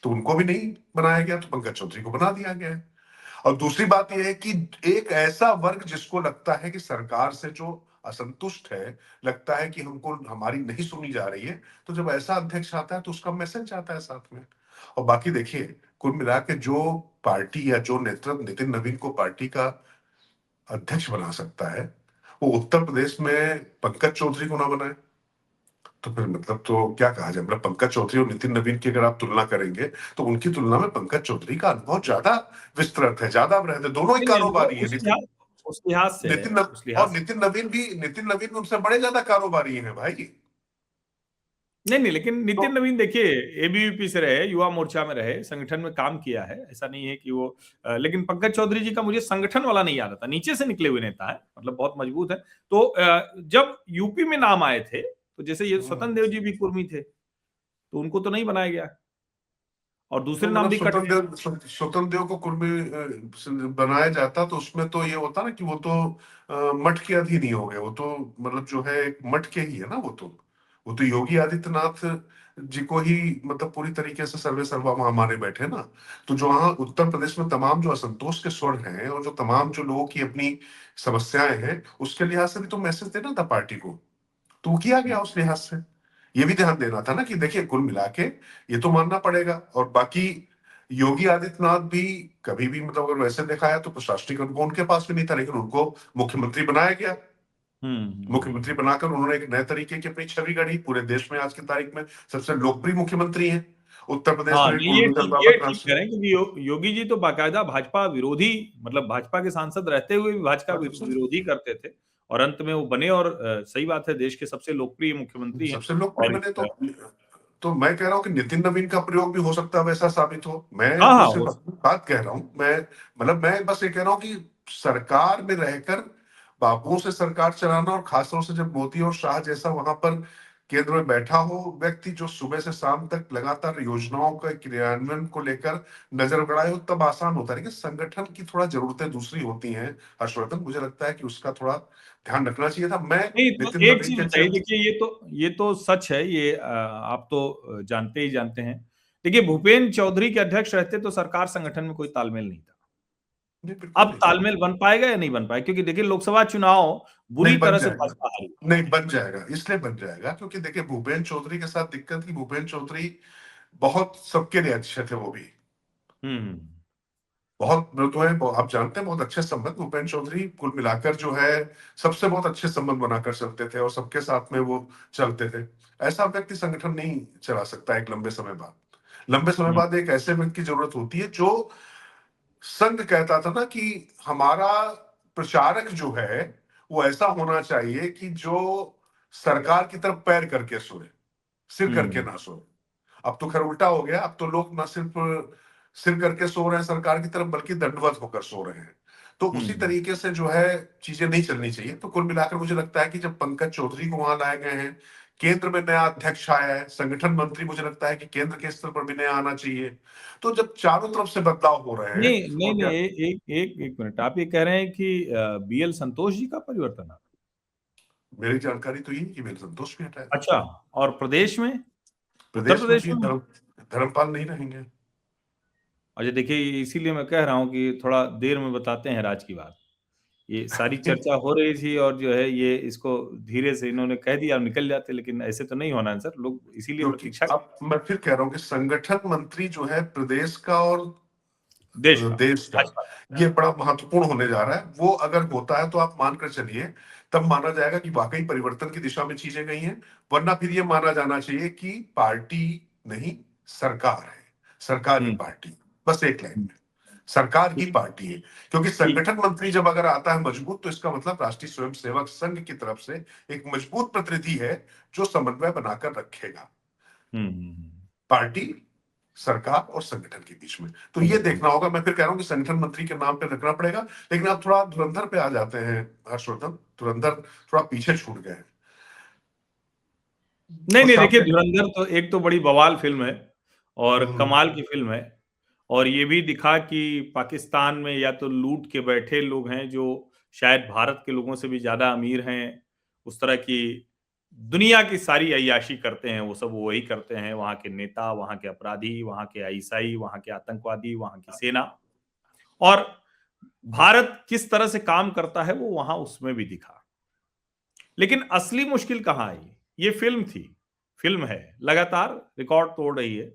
तो उनको भी नहीं बनाया गया, तो पंकज चौधरी को बना दिया गया है। और दूसरी बात यह है कि एक ऐसा वर्ग जिसको लगता है कि सरकार से जो असंतुष्ट है, लगता है कि हमको हमारी नहीं सुनी जा रही है, तो जब ऐसा अध्यक्ष आता है तो उसका मैसेज आता है साथ में। और बाकी देखिए, कुल मिला के जो पार्टी या जो नेतृत्व नितिन नवीन को पार्टी का अध्यक्ष बना सकता है, वो उत्तर प्रदेश में पंकज चौधरी को ना बनाए, तो फिर मतलब तो क्या कहा जाए। मतलब पंकज चौधरी और नितिन नवीन की अगर आप तुलना करेंगे, तो उनकी तुलना में पंकज चौधरी का अनुभव ज्यादा विस्तृत है, ज्यादा वृहद है, दोनों ही नहीं, नहीं, वो कारोबारी है। उस लिहाज से है, नितिन नव, उस लिहाज और से। नितिन नवीन उनसे बड़े ज्यादा कारोबारी हैं भाई। नहीं, नहीं, लेकिन तो नितिन नवीन देखिए, एबीवीपी से रहे, युवा मोर्चा में रहे, संगठन में काम किया है, ऐसा नहीं है कि वो लेकिन पंकज चौधरी जी का मुझे संगठन वाला नहीं याद आता, नीचे से निकले हुए नेता है, मतलब बहुत मजबूत है। तो जब यूपी में नाम आए थे, तो जैसे ये स्वतंत्र देव जी भी कुर्मी थे, तो उनको तो नहीं बनाया गया और तो दूसरे नाम मतलब भी कट गए। स्वतंत्र देव को कुर्मी बनाया जाता, तो उसमें तो ये होता ना कि वो तो मठ के अधीन ही हो गए, वो तो मतलब जो है एक मठ के ही है ना, वो तो योगी आदित्यनाथ जी को ही मतलब पूरी तरीके से सर्वे सर्वा वहां माने बैठे ना। तो जो वहां उत्तर प्रदेश में तमाम जो असंतोष के स्वर हैं और जो तमाम जो लोगों की अपनी समस्याएं हैं, उसके लिहाज से भी तो मैसेज देना था पार्टी को, तो किया गया उस लिहाज से। ये भी ध्यान देना था ना कि देखिए, कुल मिला के ये तो मानना पड़ेगा। और बाकी योगी आदित्यनाथ भी कभी भी मतलब अगर वैसे देखा है तो प्रशासनिक अनुभव उनके पास भी नहीं था, लेकिन उनको मुख्यमंत्री बनाया गया। मुख्यमंत्री बनाकर उन्होंने एक नए तरीके की अपनी छवि गढ़ी, पूरे देश में आज की तारीख में सबसे लोकप्रिय मुख्यमंत्री हैं। उत्तर प्रदेश हाँ, में भी नहीं, गोल्डन ये बाबा ठीक ट्रांसफर। कह रहे हैं, क्योंकि योगी जी तो बाकायदा भाजपा विरोधी, मतलब भाजपा के सांसद रहते हुए भी भाजपा विरोधी करते थे और अंत में वो बने और सही बात है, देश के सबसे लोकप्रिय मुख्यमंत्री हैं। सबसे लोकप्रिय और बने, तो मैं कह रहा हूं कि नितिन नवीन का प्रयोग भी हो सकता है वैसा साबित हो। मैं हाँ, तो हाँ, सिर्फ अपनी बात कह रहा हूं। मैं मतलब मैं बस ये कह रहा हूं कि सरकार में रहकर बापुओं से सरकार चलाना, और खासतौर से जब मोदी और शाह जैसा वहां पर केंद्र में बैठा हो व्यक्ति, जो सुबह से शाम तक लगातार योजनाओं का क्रियान्वयन को लेकर नजर गड़ाए हो, तब आसान होता है। लेकिन संगठन की थोड़ा जरूरतें दूसरी होती हैं हर्षवर्धन, मुझे लगता है कि उसका थोड़ा ध्यान रखना चाहिए था। मैं नहीं, तो नितिन एक नवीन चीज के बताइए, चर्चा। देखिए ये तो सच है, ये आप तो जानते ही जानते हैं। देखिए, भूपेंद्र चौधरी के अध्यक्ष रहते तो सरकार संगठन में कोई तालमेल नहीं था। नहीं, बिल्कुल अब नहीं था। तालमेल बन पाएगा या नहीं बन पाएगा, क्योंकि देखिए लोकसभा चुनाव बुरी नहीं, बन तरह से जाएगा। भाजपा हारी। नहीं, बन जाएगा, इसलिए बन जाएगा क्योंकि देखिए भूपेंद्र चौधरी के साथ दिक्कत की, भूपेंद्र चौधरी बहुत सबके लिए अच्छे थे। वो भी हम्म। बहुत जो है आप जानते हैं, बहुत अच्छे संबंध भूपेंद्र चौधरी कुल मिलाकर जो है सबसे बहुत अच्छे संबंध बनाकर चलते थे, और सबके साथ में वो चलते थे। ऐसा व्यक्ति संगठन नहीं चला सकता एक लंबे समय बाद। लंबे समय हम्म। बाद एक ऐसे व्यक्ति की जरूरत होती है जो, संघ कहता था ना कि हमारा प्रचारक जो है वो ऐसा होना चाहिए कि जो सरकार की तरफ पैर करके सोए, सिर करके हम्म। ना सोए। अब तो खैर उल्टा हो गया, अब तो लोग ना सिर्फ सिर करके सो रहे हैं सरकार की तरफ, बल्कि दंडवत होकर सो रहे हैं। तो उसी हम्म। तरीके से जो है चीजें नहीं चलनी चाहिए। तो कुल मिलाकर मुझे लगता है कि जब पंकज चौधरी को वहां लाए गए हैं, केंद्र में नया अध्यक्ष आया है, संगठन मंत्री मुझे लगता है कि केंद्र के स्तर पर भी नया आना चाहिए। तो जब चारों तरफ से बदलाव हो रहे हैं, नहीं, नहीं, और नहीं, क्या, एक मिनट, आप ये कह रहे हैं कि बीएल संतोष जी का परिवर्तन है? मेरी जानकारी तो ये है कि मेरे संतोष भी हटाया। अच्छा। और प्रदेश में, उत्तर प्रदेश में प्रदेश भी में? धर्मपाल नहीं रहेंगे। अच्छा देखिए, इसीलिए मैं कह रहा हूँ कि थोड़ा देर में बताते हैं राज की बात। ये सारी चर्चा हो रही थी और जो है ये इसको धीरे से इन्होंने कह दिया और निकल जाते, लेकिन ऐसे तो नहीं होना है सर, लोग इसीलिए क्योंकि प्रतीक्षा अब मैं फिर कह रहा हूं कि संगठन मंत्री जो है प्रदेश का और देश का, देश का, भाजपा का। ये बड़ा महत्वपूर्ण होने जा रहा है। वो अगर होता है तो आप मानकर चलिए, तब माना जाएगा कि वाकई परिवर्तन की दिशा में चीजें गई हैं। वरना फिर ये माना जाना चाहिए कि पार्टी नहीं, सरकार है, सरकारी हुँ, पार्टी, बस एक लाइन हुँ। में, सरकार की ठीक, पार्टी है। क्योंकि ठीक। संगठन मंत्री जब अगर आता है मजबूत, तो इसका मतलब राष्ट्रीय स्वयंसेवक संघ की तरफ से एक मजबूत प्रतिनिधि है जो समन्वय बनाकर रखेगा हुँ, हुँ, हुँ। पार्टी, सरकार और संगठन के बीच में। तो ये संगठन। देखना होगा। मैं फिर कह रहा हूं कि संगठन मंत्री के नाम पे रखना पड़ेगा। लेकिन आप थोड़ा धुरंधर पे आ जाते हैं हर्षवर्धन, धुरंधर थोड़ा पीछे छूट गए हैं। नहीं, उस नहीं देखिए, आपने धुरंधर तो एक तो बड़ी बवाल फ़िल्म है और हम्म, कमाल की फ़िल्म है। और ये भी दिखा कि पाकिस्तान में या तो लूट के बैठे लोग हैं जो शायद भारत के लोगों से भी ज़्यादा अमीर हैं, उस तरह की दुनिया की सारी अय्याशी करते हैं, वो सब वही करते हैं, वहाँ के नेता, वहाँ के अपराधी, वहाँ के ईसाई, वहाँ के आतंकवादी, वहाँ की सेना। और भारत किस तरह से काम करता है वो वहाँ उसमें भी दिखा। लेकिन असली मुश्किल कहाँ आई? ये फ़िल्म थी, फ़िल्म है, लगातार रिकॉर्ड तोड़ रही है।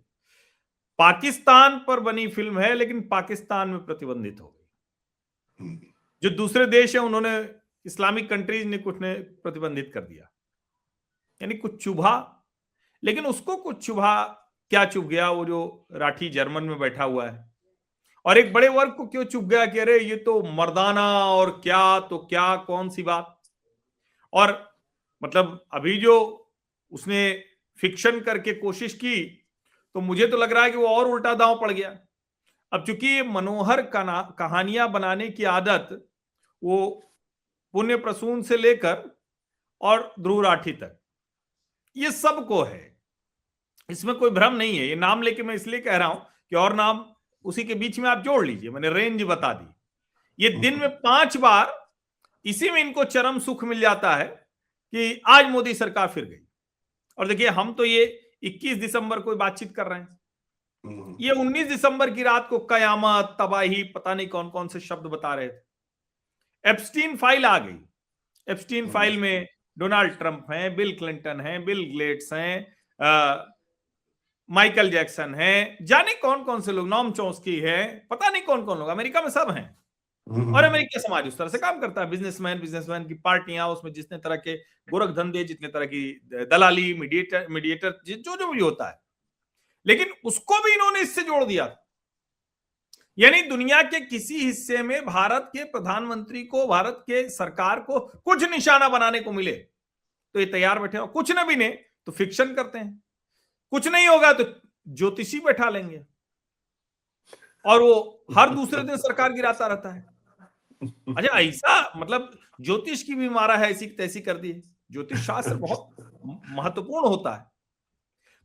पाकिस्तान पर बनी फ़िल्म है लेकिन पाकिस्तान में प्रतिबंधित हो गई। हम्म, जो दूसरे देश हैं उन्होंने, इस्लामिक कंट्रीज़ ने कुछ ने प्रतिबंधित कर दिया। यानी कुछ चुभा, लेकिन उसको कुछ चुभा, क्या चुभ गया? वो जो राठी जर्मन में बैठा हुआ है और एक बड़े वर्ग को क्यों चुभ गया कि अरे ये तो मर्दाना और क्या तो क्या, कौन-सी बात? और मतलब अभी जो उसने फ़िक्शन करके कोशिश की, तो मुझे तो लग रहा है कि वो और उल्टा दांव पड़ गया। अब चूंकि ये मनोहर कहानियां बनाने की आदत वो पुण्य प्रसून से लेकर और ध्रुव राठी तक ये सबको है, इसमें कोई भ्रम नहीं है। ये नाम लेके मैं इसलिए कह रहा हूं कि और नाम उसी के बीच में आप जोड़ लीजिए, मैंने रेंज बता दी। ये दिन में 5 बार इसी में इनको चरम सुख मिल जाता है कि आज मोदी सरकार फिर गई। और देखिए, हम तो ये 21 दिसंबर को बातचीत कर रहे हैं, हम्म, ये 19 दिसंबर की रात को कयामत, तबाही, पता नहीं कौन कौन से शब्द बता रहे थे। एप्स्टीन फाइल आ गई। एप्स्टीन हम्म, फाइल में डोनाल्ड ट्रंप हैं, बिल क्लिंटन हैं, बिल गेट्स हैं, माइकल जैक्सन हैं, जाने कौन कौन से लोग, नॉम चॉम्स्की है, पता नहीं कौन कौन लोग अमेरिका में सब हैं। और हम्म, अमेरिकी समाज उस तरह से काम करता है, बिजनेसमैन बिजनेसमैन की पार्टियां, उसमें जितने तरह के गोरख धंधे, जितने तरह की दलाली, मीडिएटर मीडिएटर जो जो भी होता है, लेकिन उसको भी इन्होंने इससे जोड़ दिया। यानी दुनिया के किसी हिस्से में भारत के प्रधानमंत्री को, भारत के सरकार को कुछ निशाना बनाने को मिले तो ये तैयार बैठे हो, कुछ न मिले तो फिक्शन करते हैं, कुछ नहीं होगा तो ज्योतिषी बैठा लेंगे और वो हर दूसरे दिन सरकार गिराता रहता है। अच्छा, ऐसा मतलब ज्योतिष की भी मारा है, ऐसी तैसी कर दी है। ज्योतिष शास्त्र बहुत महत्वपूर्ण होता है।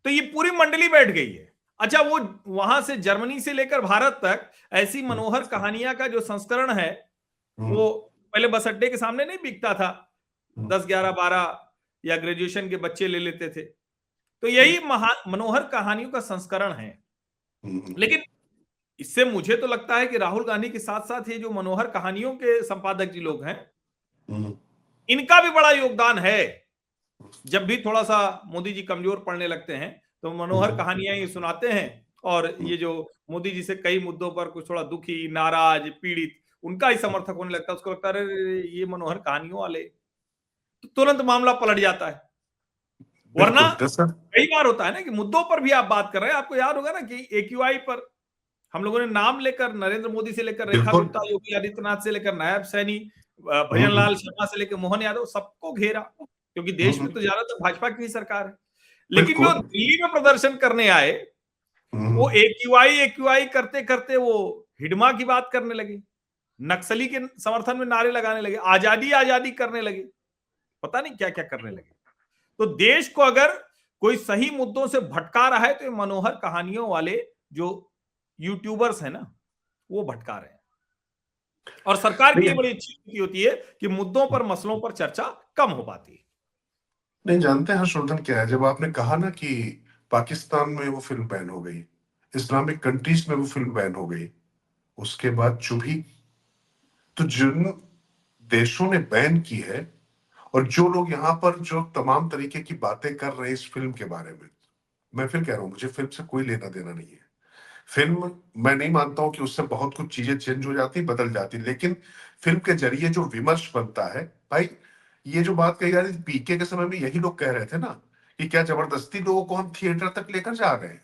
तो ये पूरी मंडली बैठ गई है। अच्छा, वो वहां से जर्मनी से लेकर भारत तक ऐसी मनोहर कहानियां का जो संस्करण है, वो पहले बस अड्डे के सामने नहीं बिकता था, 10 11 12 या ग्रेजुएशन के बच्चे ले लेते थे। तो यही मनोहर कहानियों का संस्करण है। लेकिन इससे मुझे तो लगता है कि राहुल गांधी के साथ साथ ये जो मनोहर कहानियों के संपादक जी लोग हैं, इनका भी बड़ा योगदान है। जब भी थोड़ा सा मोदी जी कमजोर पड़ने लगते हैं तो मनोहर कहानियां ये सुनाते हैं, और ये जो मोदी जी से कई मुद्दों पर कुछ थोड़ा दुखी, नाराज, पीड़ित, उनका ही समर्थक होने लगता है, उसको लगता है अरे ये मनोहर कहानियों वाले, तो तुरंत मामला पलट जाता है। वरना बिल्कुल दरअसल कई बार होता है ना कि मुद्दों पर भी आप बात कर रहे हैं, आपको याद होगा ना कि एक्यूआई पर हम लोगों ने नाम लेकर, नरेंद्र मोदी से लेकर रेखा बिल्कुल गुप्ता, योगी आदित्यनाथ से लेकर नायब सैनी, भजनलाल शर्मा से लेकर मोहन यादव, सबको घेरा, क्योंकि देश में तो ज्यादातर भाजपा की ही सरकार है। लेकिन जो बिल्कुल दिल्ली में प्रदर्शन करने आए, वो एक्यूआई एक्यूआई करते करते वो हिडमा की बात करने लगे, नक्सली के समर्थन में नारे लगाने लगे, आजादी आजादी करने लगे, पता नहीं क्या क्या करने लगे। तो देश को अगर कोई सही मुद्दों से भटका रहा है तो ये मनोहर कहानियों वाले जो यूट्यूबर्स हैं ना, वो भटका रहे हैं। और सरकार की ये नहीं बड़ी अच्छी नीति होती है कि मुद्दों पर, मसलों पर चर्चा कम हो पाती है। नहीं जानते हैं हर्षवर्धन क्या है, जब आपने कहा ना कि पाकिस्तान में वो फिल्म बैन हो गई, इस्लामिक कंट्रीज में वो फिल्म बैन हो गई, उसके बाद चुभी। तो जिन देशों ने बैन की है और जो लोग यहाँ पर जो तमाम तरीके की बातें कर रहे हैं इस फिल्म के बारे में, मैं फिर कह रहा हूं मुझे फिल्म से कोई लेना देना नहीं है। फिल्म, मैं नहीं मानता हूं कि उससे बहुत कुछ चीजें चेंज हो जाती बदल जाती, लेकिन फिल्म के जरिए जो विमर्श बनता है भाई, ये जो बात कही जा रही थी पीके के समय में, यही लोग कह रहे थे ना कि क्या जबरदस्ती लोगों को हम थिएटर तक लेकर जा रहे हैं।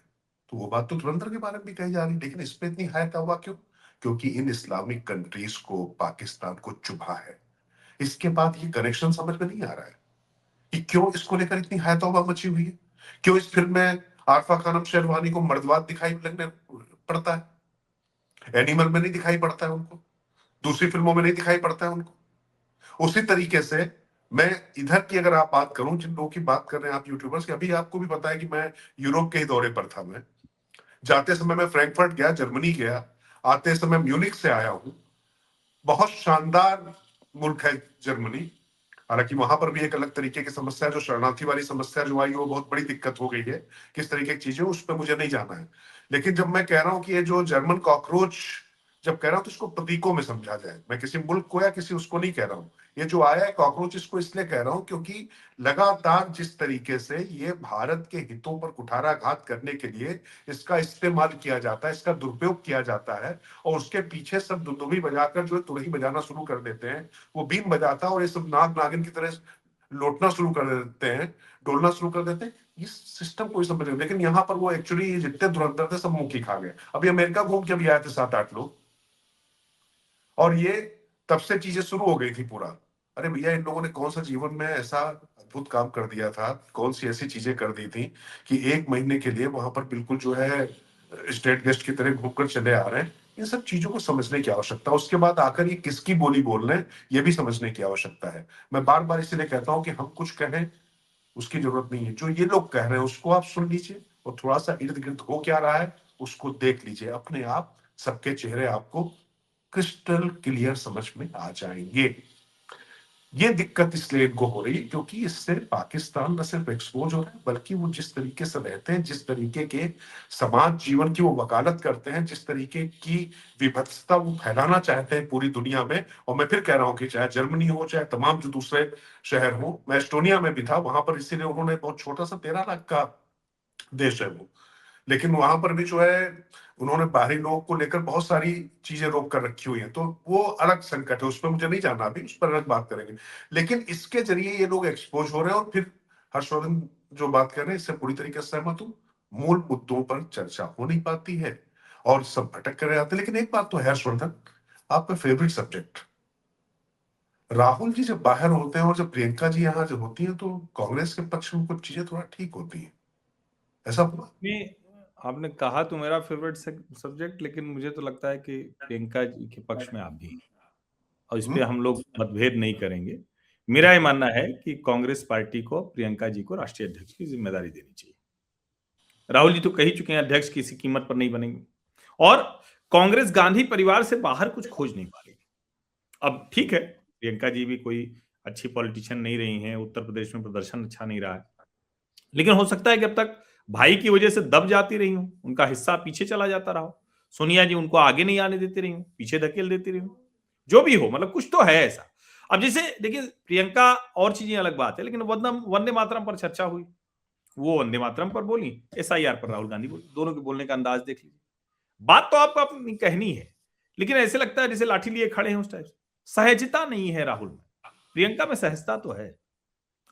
तो वो बात तो धुरंधर के बारे में भी कही जा रही, लेकिन इसमें इतनी हाय तौबा क्यों? क्योंकि इन इस्लामिक कंट्रीज को, पाकिस्तान को चुभा है। इसके बाद ये कनेक्शन समझ में नहीं आ रहा है कि क्यों इसको लेकर इतनी हाय तौबा मची हुई है। क्यों इस फिल्म में आरफा खानम शेरवानी को मर्दवाद दिखाई लगने पड़ता है, एनिमल में नहीं दिखाई पड़ता है उनको, दूसरी फिल्मों में नहीं दिखाई पड़ता है उनको। उसी तरीके से मैं इधर की अगर आप बात करूं, जिन लोगों की बात कर रहे हैं आप यूट्यूबर्स की, अभी आपको भी पता है कि मैं यूरोप के ही दौरे पर था। मैं जाते समय मैं फ्रैंकफर्ट गया, जर्मनी गया, आते समय म्यूनिक से आया हूं। बहुत शानदार मुल्क है जर्मनी। हालांकि वहां पर भी एक अलग तरीके की समस्या, जो शरणार्थी वाली समस्या जो आई, वो बहुत बड़ी दिक्कत हो गई है। किस तरीके की चीजें, उस पर मुझे नहीं जाना है। लेकिन जब मैं कह रहा हूं कि ये जो जर्मन कॉकरोच, जब कह रहा हूं तो इसको प्रतीकों में समझा जाए। मैं किसी मुल्क को या किसी उसको नहीं कह रहा हूं। ये जो आया है कॉकरोच, इसको इसलिए कह रहा हूं क्योंकि लगातार जिस तरीके से ये भारत के हितों पर कुठाराघात करने के लिए इसका इस्तेमाल किया जाता है, इसका दुरुपयोग किया जाता है, और उसके पीछे सब दुंदुभी बजाकर जो है तुरही बजाना शुरू कर देते हैं, वो बीन बजाता है और ये सब नाग नागिन की तरह लौटना शुरू कर देते हैं, डोलना शुरू कर देते हैं। इस सिस्टम को समझ, लेकिन यहाँ पर वो एक्चुअली जितने धुरंधर थे सब मुंह की खा गए। अभी अमेरिका घूम के भी आए थे 7-8 लोग, और ये तब से चीजें शुरू हो गई थी पूरा। अरे भैया, इन लोगों ने कौन सा जीवन में ऐसा अद्भुत काम कर दिया था, कौन सी ऐसी चीजें कर दी थी कि 1 महीने के लिए वहां पर बिल्कुल जो है स्टेट गेस्ट की तरह घूमकर चले आ रहे हैं। इन सब चीजों को समझने की आवश्यकता है। उसके बाद आकर ये किसकी बोली बोल रहे हैं, ये भी समझने की आवश्यकता है। मैं बार बार इसलिए कहता हूं कि हम कुछ कहें उसकी जरूरत नहीं है, जो ये लोग कह रहे हैं उसको आप सुन लीजिए, और थोड़ा सा इर्द गिर्द हो क्या रहा है उसको देख लीजिए। अपने आप सबके चेहरे आपको क्रिस्टल क्लियर समझ में आ जाएंगे। ये दिक्कत इसलिए इनको हो रही है क्योंकि इससे पाकिस्तान न सिर्फ एक्सपोज हो रहा है, बल्कि वो जिस तरीके से रहते हैं, जिस तरीके के समाज जीवन की वो वकालत करते हैं, जिस तरीके की विभत्सता वो फैलाना चाहते हैं पूरी दुनिया में। और मैं फिर कह रहा हूं कि चाहे जर्मनी हो, चाहे तमाम जो दूसरे शहर हो, मैं एस्टोनिया में भी था, वहां पर इसीलिए उन्होंने बहुत छोटा सा 13 लाख का देश है वो, लेकिन वहां पर भी जो है उन्होंने बाहरी लोगों को लेकर बहुत सारी चीजें रोक कर रखी हुई हैं। तो वो अलग संकट है, उस पर मुझे नहीं जानना, अभी उस पर अलग बात करेंगे। लेकिन इसके जरिए ये लोग एक्सपोज हो रहे हैं। और फिर हर्षवर्धन जो बात कर रहे हैं, इससे पूरी तरीके से सहमत हूं। मूल मुद्दों पर चर्चा हो नहीं पाती है और सब भटक कर रहे आते हैं। लेकिन एक बात तो है हर्षवर्धन, आपका फेवरेट सब्जेक्ट, राहुल जी जब बाहर होते हैं और जब प्रियंका जी यहाँ जब होती हैं, तो कांग्रेस के पक्ष में कुछ चीजें थोड़ा ठीक होती है। ऐसा हुआ? नहीं, आपने कहा तो मेरा फेवरेट सब्जेक्ट, लेकिन मुझे तो लगता है कि प्रियंका जी के पक्ष में आप भी हैं, और इस पे हम लोग मतभेद नहीं करेंगे। मेरा ये मानना है कि कांग्रेस पार्टी को प्रियंका जी को राष्ट्रीय अध्यक्ष की जिम्मेदारी देनी चाहिए। राहुल जी तो कह ही चुके हैं अध्यक्ष किसी कीमत पर नहीं बनेंगे, और कांग्रेस गांधी परिवार से बाहर कुछ खोज नहीं पा रही। अब ठीक है, प्रियंका जी भी कोई अच्छी पॉलिटिशियन नहीं रही हैं, उत्तर प्रदेश में प्रदर्शन अच्छा नहीं रहा है, लेकिन हो सकता है कि अब तक भाई की वजह से दब जाती रही हूँ, उनका हिस्सा पीछे चला जाता रहा हो, सोनिया जी उनको आगे नहीं आने देती रही हूँ, पीछे धकेल देती रही हूँ, जो भी हो, मतलब कुछ तो है ऐसा। अब जैसे देखिए, प्रियंका और चीजें अलग बात है, लेकिन वंदे मातरम पर चर्चा हुई, वो वंदे मातरम पर बोली, एसआईआर पर राहुल गांधी बोली, दोनों के बोलने का अंदाज देख लीजिए। बात तो आपको अपनी कहनी है, लेकिन ऐसे लगता है जैसे लाठी लिए खड़े हैं उस टाइप से। सहजता नहीं है राहुल में, प्रियंका में सहजता तो है।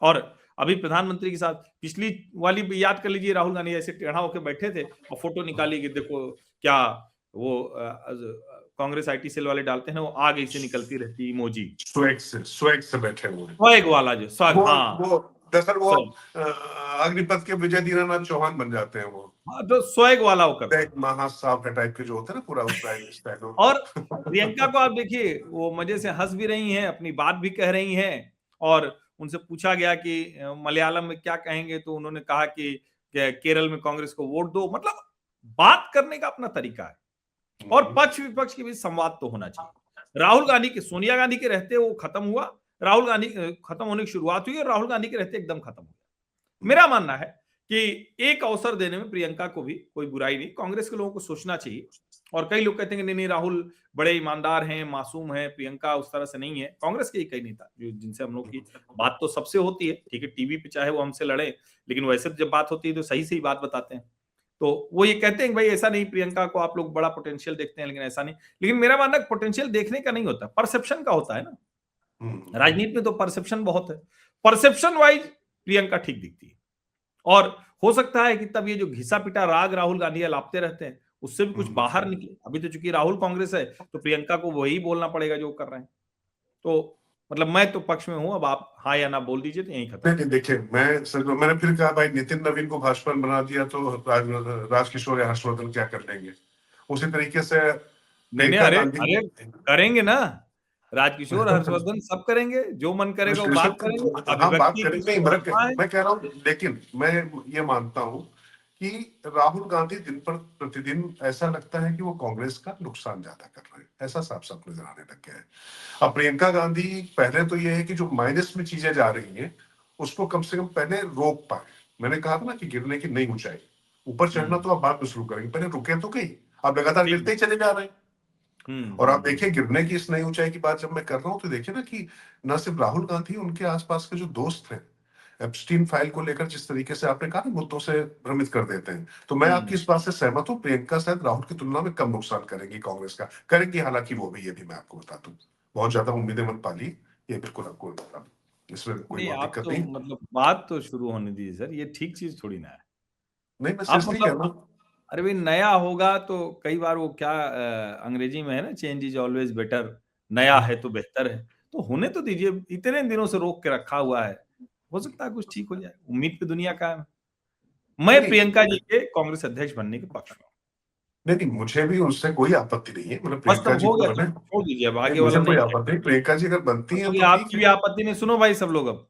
और अभी प्रधानमंत्री के साथ पिछली वाली भी याद कर लीजिए, राहुल गांधी ऐसे टेढ़ा होकर बैठे थे और फोटो निकाली कि देखो क्या वो कांग्रेस आईटी सेल वाले डालते हैं, वो आग ऐसे निकलती रहती इमोजी, स्वैग से बैठे हुए हैं। स्वैग वाला जो स्वैग, हाँ वो दरअसल वो स्वैग, अग्निपथ के विजय दीनानाथ चौहान बन जाते हैं वो। हाँ, तो स्वैग वाला वो करते एक हैं। महासाव का टाइप के जो होते हैं ना, पूरा उस स्टाइल और प्रियंका को आप देखिए, वो मजे से हंस भी रही हैं, अपनी बात भी कह रही हैं, और उनसे पूछा गया कि मलयालम में क्या कहेंगे, तो उन्होंने कहा कि केरल में कांग्रेस को वोट दो। मतलब बात करने का अपना तरीका है, और पक्ष विपक्ष के बीच संवाद तो होना चाहिए। राहुल गांधी के, सोनिया गांधी के रहते वो खत्म हुआ, राहुल गांधी खत्म होने की शुरुआत हुई, और राहुल गांधी के रहते एकदम खत्म हो गया। मेरा मानना है कि एक अवसर देने में प्रियंका को भी कोई बुराई नहीं, कांग्रेस के लोगों को सोचना चाहिए। और कई लोग कहते हैं कि नहीं नहीं राहुल बड़े ईमानदार हैं, मासूम हैं, प्रियंका उस तरह से नहीं है। कांग्रेस के ही कई नेता जो जिनसे हम लोग की बात तो सबसे होती है, ठीक है, टीवी पे चाहे वो हमसे लड़े, लेकिन वैसे तो जब बात होती है तो सही सही बात बताते हैं। तो वो ये कहते हैं कि भाई ऐसा नहीं, प्रियंका को आप लोग बड़ा पोटेंशियल देखते हैं, लेकिन ऐसा नहीं। लेकिन मेरा मानना पोटेंशियल देखने का नहीं होता, परसेप्शन का होता है ना। हम्म। राजनीति में तो परसेप्शन बहुत है। परसेप्शन वाइज प्रियंका ठीक दिखती है। और हो सकता है कि तब ये जो घिसा पिटा राग राहुल गांधी अलापते रहते हैं, उससे भी कुछ बाहर निकले। अभी तो चूंकि राहुल कांग्रेस है, तो प्रियंका को वही बोलना पड़ेगा जो कर रहे हैं। तो मतलब मैं तो पक्ष में हूं, अब आप हाँ या ना बोल दीजिए तो यही खत्म। नहीं नहीं, देखिए मैंने फिर कहा भाई नितिन नवीन को भाजपा में बना दिया तो राजकिशोर या हर्षवर्धन क्या कर लेंगे। उसी तरीके से नहीं नहीं, प्रियंका अरे गांधी अरे करेंगे ना, राजकिशोर हर्षवर्धन सब करेंगे, जो मन करेगा वो बात करेंगे। हाँ बात अभिव्यक्ति की करेंगे नहीं, स्वतंत्रता है। मैं कह रहा हूँ, लेकिन मैं ये मानता हूँ कि राहुल गांधी दिन पर प्रतिदिन ऐसा लगता है कि वो कांग्रेस का नुकसान ज्यादा कर रहे हैं, ऐसा साफ साफ नजर आने लग गया है। अब प्रियंका गांधी पहले तो ये है कि जो माइनस में चीजें जा रही हैं उसको कम से कम पहले रोक पाए। मैंने कहा था ना कि गिरने की नई ऊंचाई, ऊपर चढ़ना तो आप बाद में शुरू करेंगे, पहले रुके तो कहीं। आप लगातार ठीक। गिरते ही चले जा रहे हैं। और आप देखिए हम्म। गिरने की इस नई ऊंचाई की बात जब मैं कर रहा हूं तो देखिए ना कि न सिर्फ राहुल गांधी, उनके आसपास के जो दोस्त हैं एप्स्टीन फाइल को लेकर जिस तरीके से आपने कहा ना मुद्दों से भ्रमित कर देते हैं, तो मैं आपकी हम्म। इस बात से सहमत हूं। प्रियंका शायद राहुल की तुलना में कम नुकसान करेंगी, कांग्रेस का करेंगी, हालांकि वो भी, ये भी मैं आपको बता दूं, बहुत ज्यादा उम्मीदें मत पाली, ये बिल्कुल आपको बता दूं, इसमें कोई नहीं, बहुत आप दिक्कत तो नहीं। मतलब बात तो शुरू होने दीजिए सर, ये ठीक चीज थोड़ी ना है। नहीं मैं आप सीरियसली कह मतलब रहा हूं। अरे भाई नया होगा तो कई बार वो क्या अंग्रेजी में है ना, चेंज इज ऑलवेज बेटर, नया है तो बेहतर है। तो होने तो दीजिए, इतने दिनों से रोक के रखा हुआ है, हो सकता है कुछ ठीक हो जाए, उम्मीद पे दुनिया कायम है। मैं नहीं प्रियंका जी के कांग्रेस अध्यक्ष बनने के पक्ष में हूँ। नहीं नहीं, मुझे भी उससे कोई आपत्ति नहीं है, मतलब बस प्रियंका तब जी हो को गया तो बने। छोड़ दीजिए, अब नहीं आगे वाला मुझे कोई नहीं आपत्ति नहीं, प्रियंका जी अगर बनती हैं क्योंकि तो ठीक आपकी है। भी आपत्ति नहीं। सुनो भाई सब लोग, अब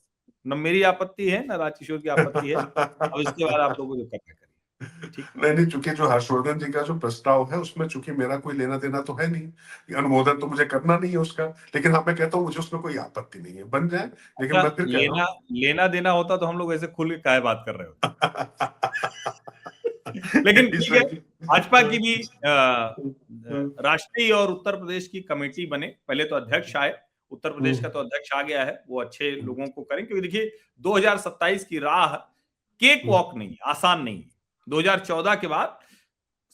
न मेरी आपत्ति है न राजकिशोर की आपत्ति है। अब इसके बाद आप लोगों को जो करना करिए। ठीक। नहीं नहीं, चूंकि जो हर्षवर्धन जी का जो प्रस्ताव है उसमें चूंकि मेरा कोई लेना देना तो है नहीं, अनुमोदन तो मुझे करना नहीं है उसका, लेकिन हाँ मैं कहता हूँ मुझे उसमें कोई आपत्ति नहीं है, बन जाए। लेकिन अच्छा, मैं फिर कह रहा लेना हूँ लेना देना होता तो हम लोग ऐसे खुल के काहे बात कर रहे होते। लेकिन इस ठीक है, भाजपा की भी वजह- राष्ट्रीय और उत्तर प्रदेश की कमेटी बने। पहले तो अध्यक्ष आए, उत्तर प्रदेश का तो अध्यक्ष आ गया है, वो अच्छे लोगों को करें, क्योंकि देखिए 2027 की राह केक वॉक नहीं, आसान नहीं। 2014 के बाद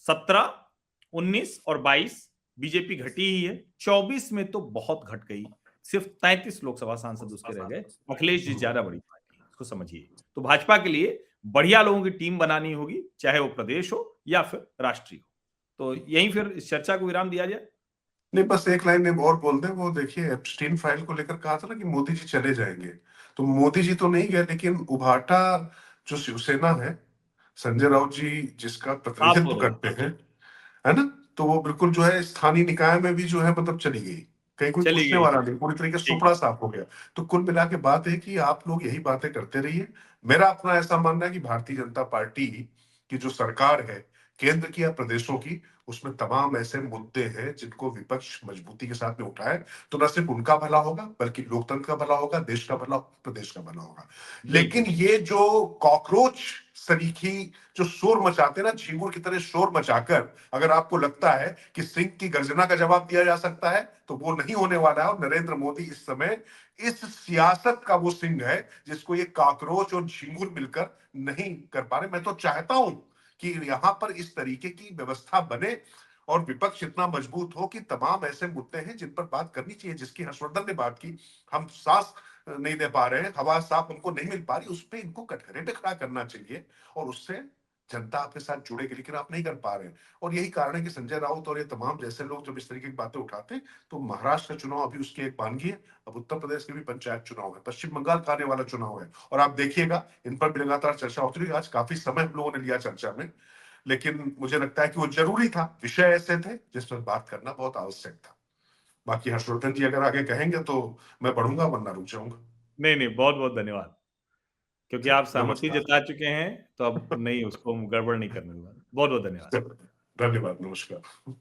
17, 19 और 22 बीजेपी घटी ही है। 24 में तो बहुत घट गई, सिर्फ 33 लोकसभा सांसद उसके रह गए। अखिलेश जी ज्यादा बड़ी पार्टी है, इसको समझिए। तो भाजपा के लिए बढ़िया लोगों की टीम बनानी होगी, चाहे वो प्रदेश हो या फिर राष्ट्रीय हो। तो यहीं फिर इस चर्चा को विराम दिया जाए। नहीं बस एक लाइन में और बोल दें, वो देखिए एप्स्टीन फाइल को लेकर कहा था ना कि मोदी जी चले जाएंगे, तो मोदी जी तो नहीं गए, लेकिन उभाटा जो शिवसेना है, संजय राउत जी जिसका आप प्रतिनिधित्व बोलो। करते हैं, है ना, तो वो बिल्कुल जो है स्थानीय निकाय में भी जो है मतलब चली गई, कहीं कोई चली पूछने गई। वाला नहीं, पूरी तरीके से ठीक। सुपड़ा साफ हो गया। तो कुल मिला के बात है कि आप लोग यही बातें करते रहिए। मेरा अपना ऐसा मानना है कि भारतीय जनता पार्टी की जो सरकार है, केंद्र की या प्रदेशों की, उसमें तमाम ऐसे मुद्दे हैं जिनको विपक्ष मजबूती के साथ में उठाए, तो न सिर्फ उनका भला होगा बल्कि लोकतंत्र का भला होगा, देश का भला, प्रदेश का भला होगा। लेकिन बिल्कुल। ये जो कॉकरोच सरीखी जो शोर मचाते हैं ना, झींगुर की तरह शोर मचाकर, अगर आपको लगता है कि सिंह की गर्जना का जवाब दिया जा सकता है, तो वो नहीं होने वाला है। और नरेंद्र मोदी इस समय इस सियासत का वो सिंह है जिसको ये कॉकरोच और झींगुर मिलकर नहीं कर पा रहे। मैं तो चाहता हूं कि यहां पर इस तरीके की व्यवस्था बने और विपक्ष इतना मजबूत हो कि तमाम ऐसे मुद्दे हैं जिन पर बात करनी चाहिए, जिसकी हर्षवर्धन ने बात की, हम सांस नहीं दे पा रहे हैं, हवा साफ हमको नहीं मिल पा रही, उस पर इनको कटघरे पे खड़ा करना चाहिए और उससे जनता आपके साथ जुड़ेगी, लेकिन आप नहीं कर पा रहे हैं। और यही कारण है कि संजय राउत और ये तमाम जैसे लोग जब इस तरीके की बातें उठाते हैं, तो महाराष्ट्र का चुनाव अभी उसकी एक बानगी है, अब उत्तर प्रदेश के भी पंचायत चुनाव है, पश्चिम बंगाल का आने वाला चुनाव है, और आप देखिएगा इन पर भी लगातार चर्चा होती रही। आज काफी समय हम लोगों ने लिया चर्चा में, लेकिन मुझे लगता है कि वो जरूरी था, विषय ऐसे थे जिस पर बात करना बहुत आवश्यक था। बाकी हर्षवर्धन जी अगर आगे कहेंगे तो मैं बढ़ूंगा, वरना रुक जाऊंगा। नहीं नहीं, बहुत बहुत धन्यवाद, क्योंकि आप चलिए सहमति नमस्कार। जता चुके हैं, तो अब नहीं, उसको हम गड़बड़ नहीं करने दूंगा। बहुत बहुत धन्यवाद। धन्यवाद, नमस्कार।